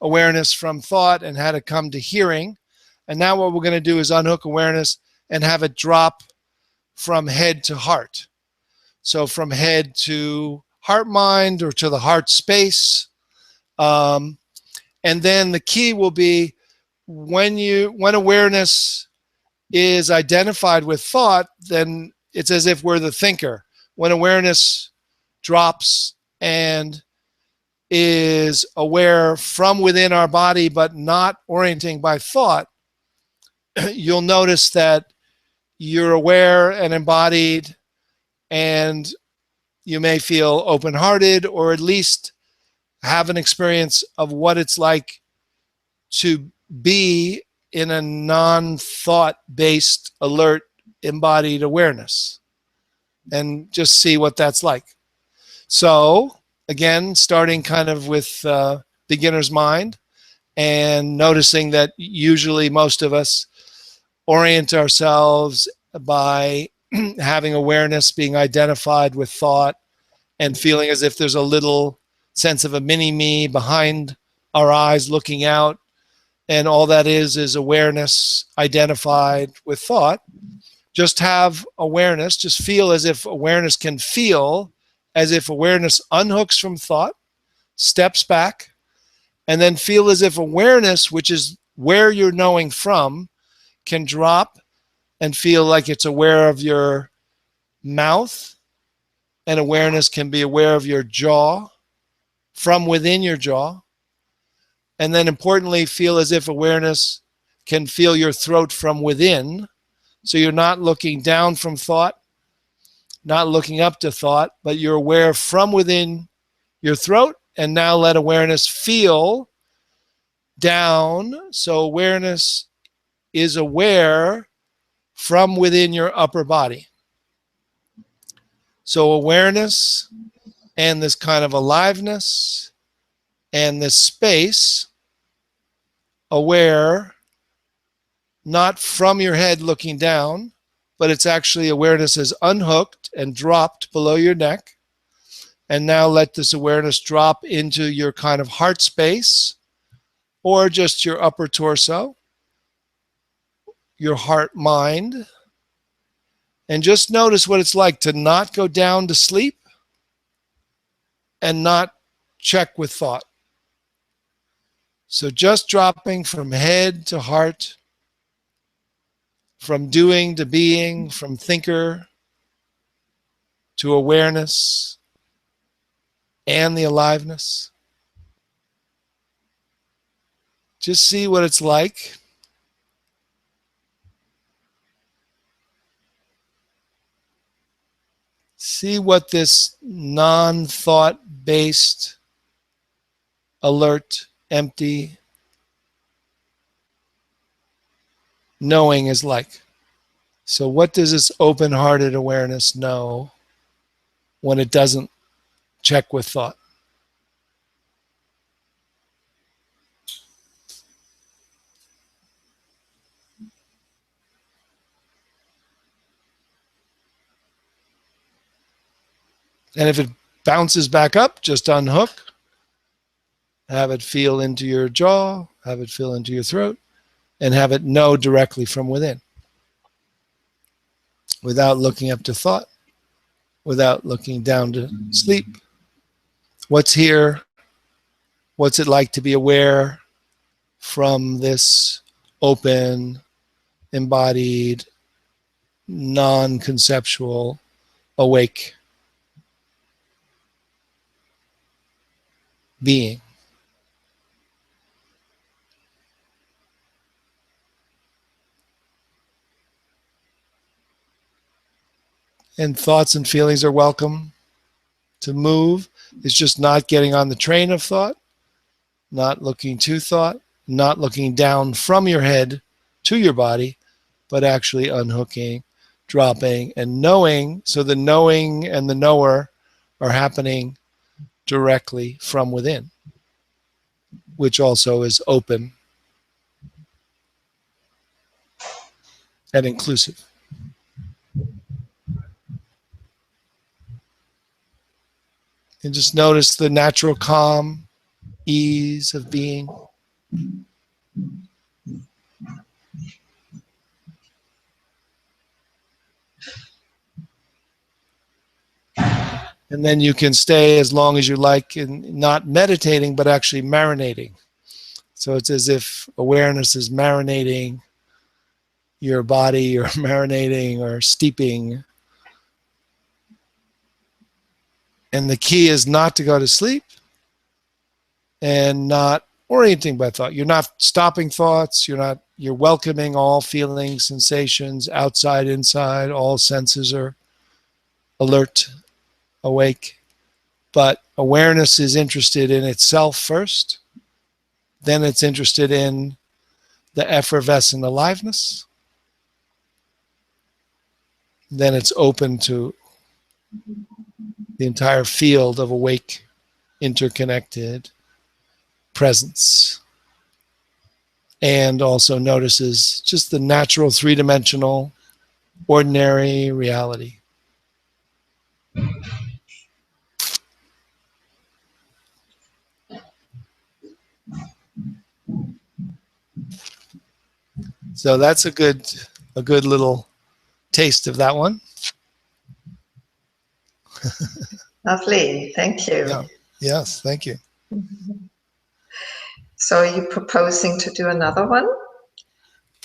awareness from thought and had it come to hearing. And now what we're going to do is unhook awareness and have it drop from head to heart. So from head to heart mind, or to the heart space. And then the key will be when awareness is identified with thought, then it's as if we're the thinker. When awareness drops and is aware from within our body but not orienting by thought, you'll notice that you're aware and embodied, and you may feel open-hearted, or at least have an experience of what it's like to be in a non-thought based, alert, embodied awareness, and just see what that's like. So again, starting kind of with beginner's mind, and noticing that usually most of us orient ourselves by having awareness being identified with thought, and feeling as if there's a little sense of a mini me behind our eyes looking out, and all that is awareness identified with thought. Just have awareness, just feel as if awareness can feel as if awareness unhooks from thought, steps back, and then feel as if awareness, which is where you're knowing from, can drop and feel like it's aware of your mouth, and awareness can be aware of your jaw, from within your jaw. And then importantly, feel as if awareness can feel your throat from within. So you're not looking down from thought, not looking up to thought, but you're aware from within your throat. And now let awareness feel down. So awareness is aware from within your upper body. So awareness and this kind of aliveness and this space, aware, not from your head looking down, but it's actually awareness is unhooked and dropped below your neck. And now let this awareness drop into your kind of heart space, or just your upper torso, your heart mind. And just notice what it's like to not go down to sleep and not check with thought. So just dropping from head to heart, from doing to being, from thinker to awareness and the aliveness. Just see what it's like See what this non-thought based, alert, empty knowing is like. So what does this open-hearted awareness know when it doesn't check with thought? And if it bounces back up, just unhook. Have it feel into your jaw, have it feel into your throat, and have it know directly from within. Without looking up to thought, without looking down to sleep. What's here? What's it like to be aware from this open, embodied, non-conceptual, awake being? And thoughts and feelings are welcome to move. It's just not getting on the train of thought, not looking to thought, not looking down from your head to your body, but actually unhooking, dropping, and knowing. So the knowing and the knower are happening directly from within, which also is open and inclusive. And just notice the natural calm, ease of being. And then you can stay as long as you like in not meditating, but actually marinating. So it's as if awareness is marinating your body, or marinating or steeping. And the key is not to go to sleep and not orienting by thought. You're not stopping thoughts. You're welcoming all feelings, sensations, outside, inside. All senses are alert, awake. But awareness is interested in itself first. Then it's interested in the effervescent aliveness. Then it's open to the entire field of awake, interconnected presence. And also notices just the natural three-dimensional, ordinary reality. So that's a good little taste of that one. Lovely, thank you. Yeah. Yes, thank you. So are you proposing to do another one?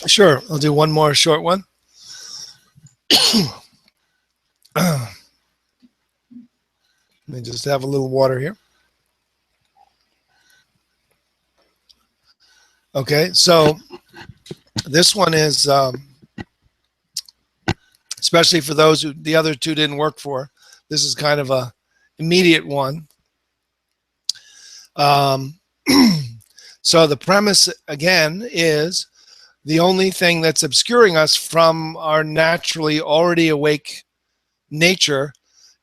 Sure, I'll do one more short one. Let me just have a little water here. Okay, so this one is, especially for those who the other two didn't work for, this is kind of a immediate one. So the premise, again, is the only thing that's obscuring us from our naturally already awake nature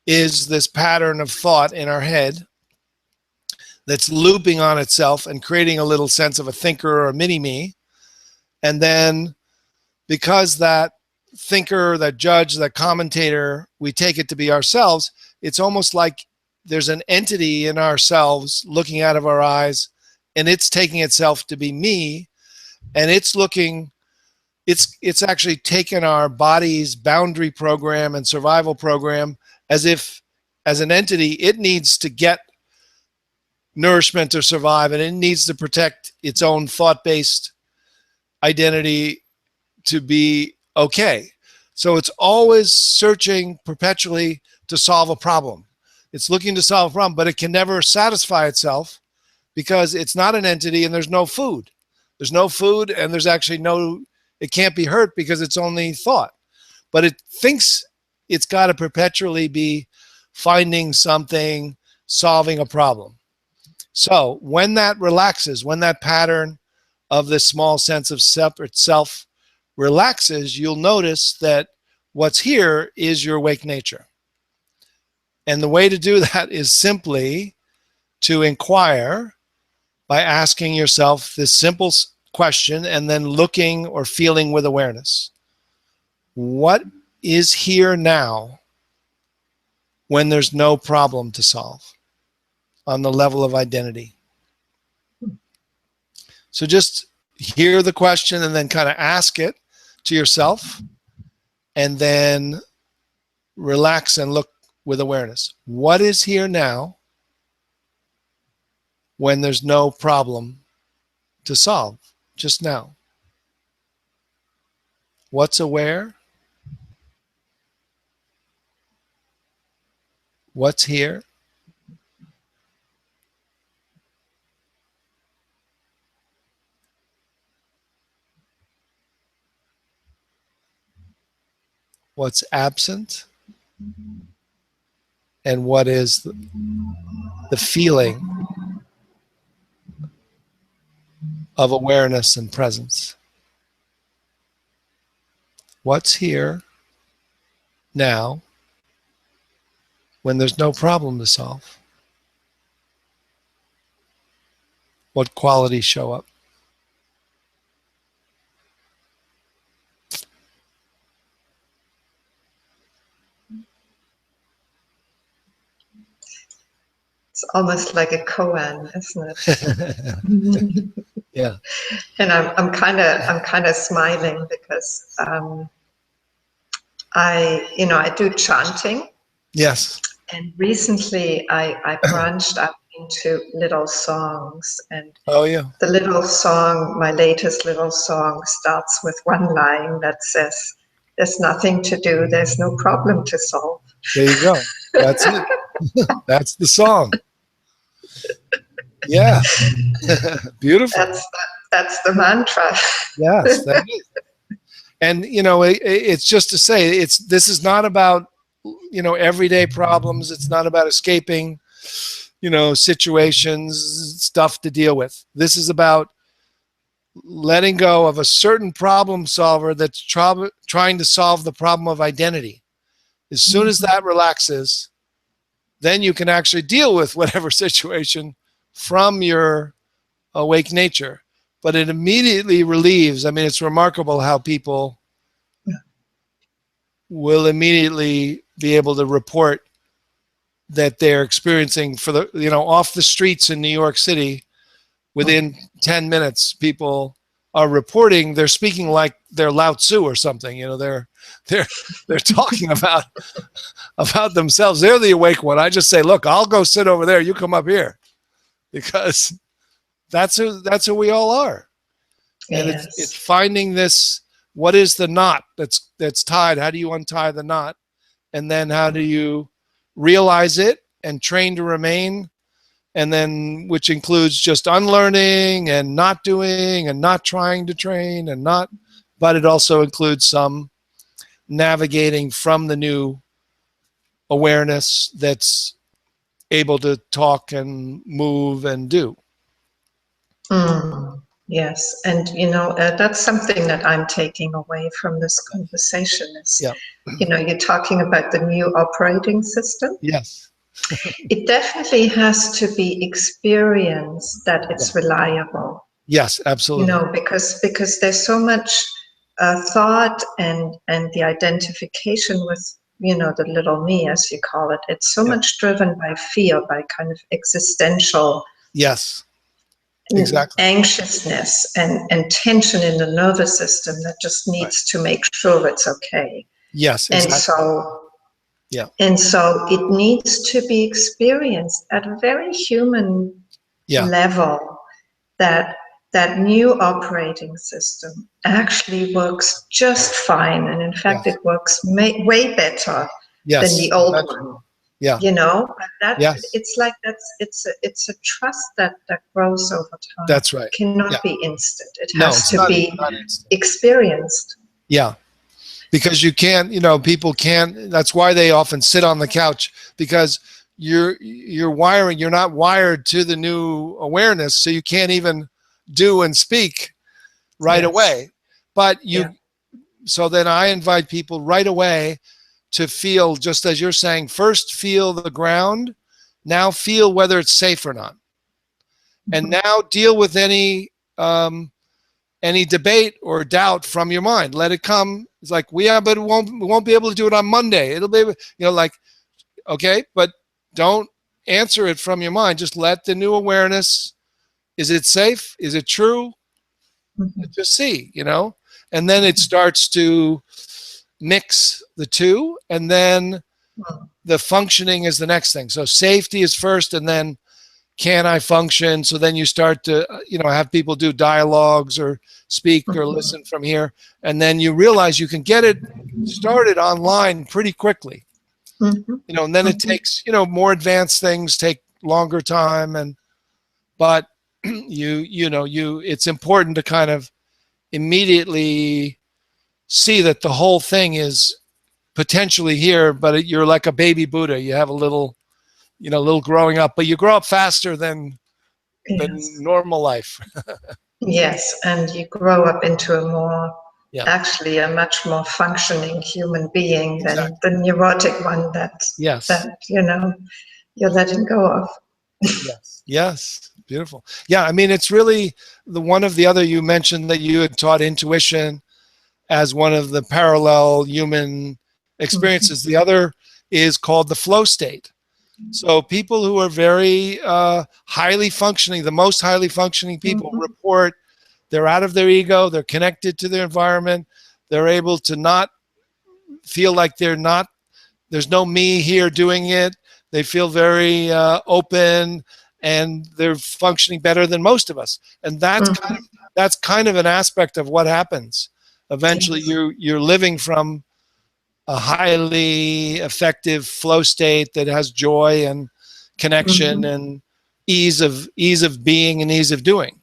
is this pattern of thought in our head that's looping on itself and creating a little sense of a thinker or a mini-me. And then because that thinker, that judge, that commentator, we take it to be ourselves, it's almost like there's an entity in ourselves looking out of our eyes, and it's taking itself to be me, and it's looking, it's actually taken our body's boundary program and survival program as if, as an entity, it needs to get nourishment to survive, and it needs to protect its own thought-based identity to be okay. So it's always searching perpetually to solve a problem. It's looking to solve a problem, but it can never satisfy itself because it's not an entity and there's no food. There's no food and there's actually no, it can't be hurt because it's only thought. But it thinks it's got to perpetually be finding something, solving a problem. So when that relaxes, when that pattern of this small sense of separate self relaxes, you'll notice that what's here is your awake nature. And the way to do that is simply to inquire by asking yourself this simple question and then looking or feeling with awareness. What is here now when there's no problem to solve on the level of identity? So just hear the question and then kind of ask it to yourself, and then relax and look with awareness. What is here now when there's no problem to solve just now? What's aware? What's here? What's absent? And what is the feeling of awareness and presence? What's here now when there's no problem to solve? What qualities show up? It's almost like a koan, isn't it? Yeah. And I'm kind of smiling because I do chanting. Yes. And recently I branched out into little songs, and Oh, yeah. the little song, my latest little song, starts with one line that says, "There's nothing to do, there's no problem to solve." There you go. That's it. That's the song. Yeah. Beautiful. That's the mantra. Yes, that is. And it's just to say, this is not about everyday problems. It's not about escaping situations, stuff to deal with. This is about letting go of a certain problem solver that's trying to solve the problem of identity. As soon as that relaxes, then you can actually deal with whatever situation from your awake nature. But it immediately relieves. I mean, it's remarkable how people will immediately be able to report that they're experiencing off the streets in New York City. Within 10 minutes, people are reporting they're speaking like they're Lao Tzu or something. They're talking about themselves. They're the awake one. I just say, look, I'll go sit over there. You come up here, because that's who we all are. And Yes. it's finding this. What is the knot that's tied? How do you untie the knot? And then how do you realize it and train to remain? And then, which includes just unlearning and not doing and not trying to train but it also includes some navigating from the new awareness that's able to talk and move and do. Yes, and that's something that I'm taking away from this conversation is, you're talking about the new operating system. Yes. It definitely has to be experienced that it's reliable. Yes, absolutely. Because there's so much thought and the identification with the little me, as you call it. It's so much driven by fear, by kind of existential. Yes. Exactly. Anxiousness and tension in the nervous system that just needs to make sure it's okay. Yes, exactly. And so it needs to be experienced at a very human level, that new operating system actually works just fine, and in fact it works way better than the old one. Yeah. But it's like it's a trust that grows over time. That's right. It cannot be instant. It has to be experienced. Yeah. because you can't, people can't. That's why they often sit on the couch, because you're not wired to the new awareness, so you can't even do and speak right away. But so then I invite people right away to feel, just as you're saying, first feel the ground, now feel whether it's safe or not, and now deal with any debate or doubt from your mind. Let it come. It's like, but we won't be able to do it on Monday. It'll be, like, okay, but don't answer it from your mind. Just let the new awareness. Is it safe? Is it true? Just see, and then it starts to mix the two, and then the functioning is the next thing. So safety is first, and then can I function? So then you start to, have people do dialogues or speak or listen from here. And then you realize you can get it started online pretty quickly, and then it takes, more advanced things take longer time. But it's important to kind of immediately see that the whole thing is potentially here, but you're like a baby Buddha. You have a little growing up, but you grow up faster than normal life. Yes, and you grow up into actually a much more functioning human being than the neurotic one that you're letting go of. Yes. Beautiful. Yeah, I mean, it's really one of the other, you mentioned that you had taught intuition as one of the parallel human experiences. The other is called the flow state. So people who are very highly functioning, the most highly functioning people report they're out of their ego, they're connected to their environment, they're able to not feel like there's no me here doing it. They feel very open, and they're functioning better than most of us. And that's kind of an aspect of what happens. Eventually, you're living from a highly effective flow state that has joy and connection and ease of being and ease of doing.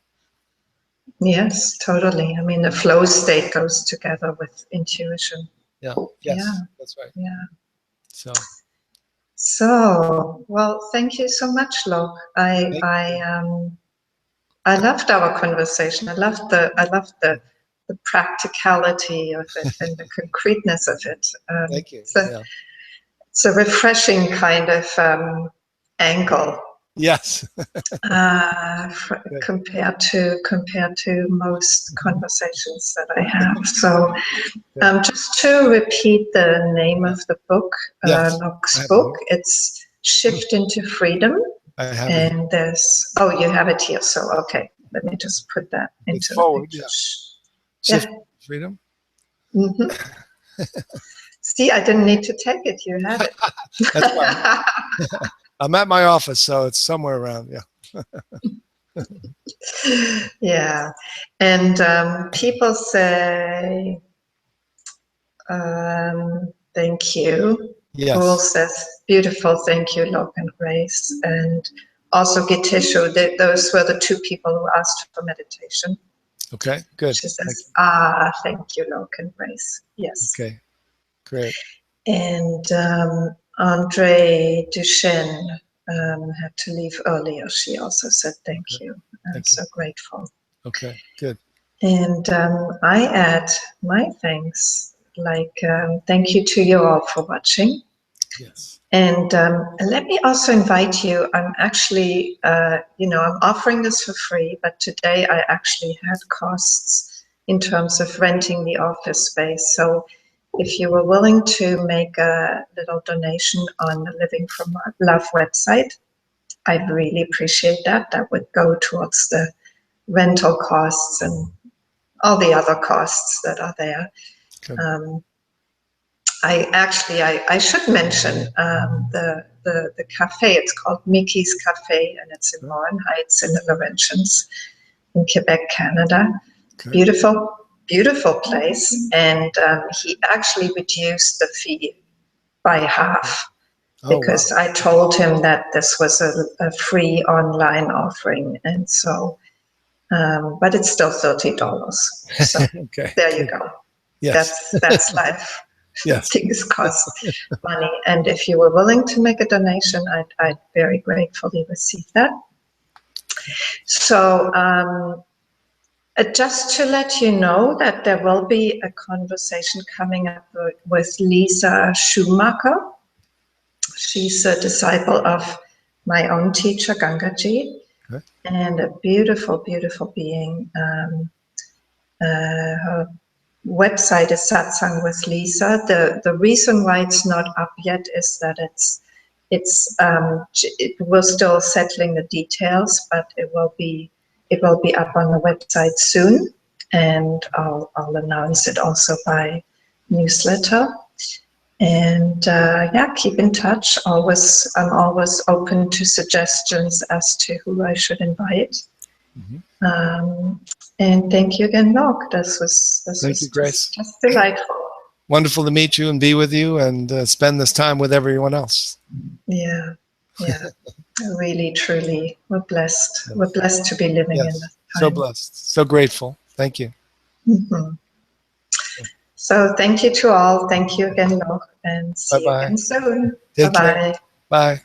Yes, totally. I mean, the flow state goes together with intuition. Yeah. Yes, that's right. Yeah. So, well, thank you so much, Loch. I loved our conversation. I loved the practicality of it and the concreteness of it. Thank you. It's a refreshing kind of angle. Yes. Compared to most conversations that I have. So just to repeat the name of the book, Loch's book, it's Shift into Freedom. I have and there's, you have it here. So, okay, let me just put that into forward. the picture. Shift Freedom. See, I didn't need to take it. You have it. That's fine. I'm at my office, so it's somewhere around. Yeah. And people say, thank you. Yes. Paul says, beautiful, thank you, Loch and Grace. And also Gitisho, those were the two people who asked for meditation. Okay, good. She says, thank you, Loch and Grace. Yes. Okay, great. And Andre Duchesne had to leave earlier. She also said thank you. I'm so grateful. Okay, good. And I add my thanks, like thank you to you all for watching. Yes. And let me also invite you. I'm actually, I'm offering this for free, but today I actually had costs in terms of renting the office space. So if you were willing to make a little donation on the Living from Love website, I'd really appreciate that. That would go towards the rental costs and all the other costs that are there. I should mention the cafe. It's called Mickey's Cafe, and it's in Warren Heights in the Laurentians in Quebec, Canada. Okay. Beautiful place. And he actually reduced the fee by half because I told him that this was a free online offering. And so, but it's still $30. So there you go. Yes. That's life. Yes. Things cost money, and if you were willing to make a donation, I'd very gratefully receive that. So just to let you know that there will be a conversation coming up with Lisa Schumacher. She's a disciple of my own teacher, Gangaji, Okay. and a beautiful, beautiful being. Her website is Satsang with Lisa. The reason why it's not up yet is that we're still settling the details, but it will be up on the website soon, and I'll announce it also by newsletter. And keep in touch. I'm always open to suggestions as to who I should invite. Mm-hmm. And thank you again, Loch. This was Thank you, Grace. just delightful. Wonderful to meet you and be with you and spend this time with everyone else. Yeah. Really, truly, we're blessed. Yes. We're blessed to be living in this time. So blessed. So grateful. Thank you. Mm-hmm. So thank you to all. Thank you again, Loch, and see you again soon. Take Bye-bye. care. Bye.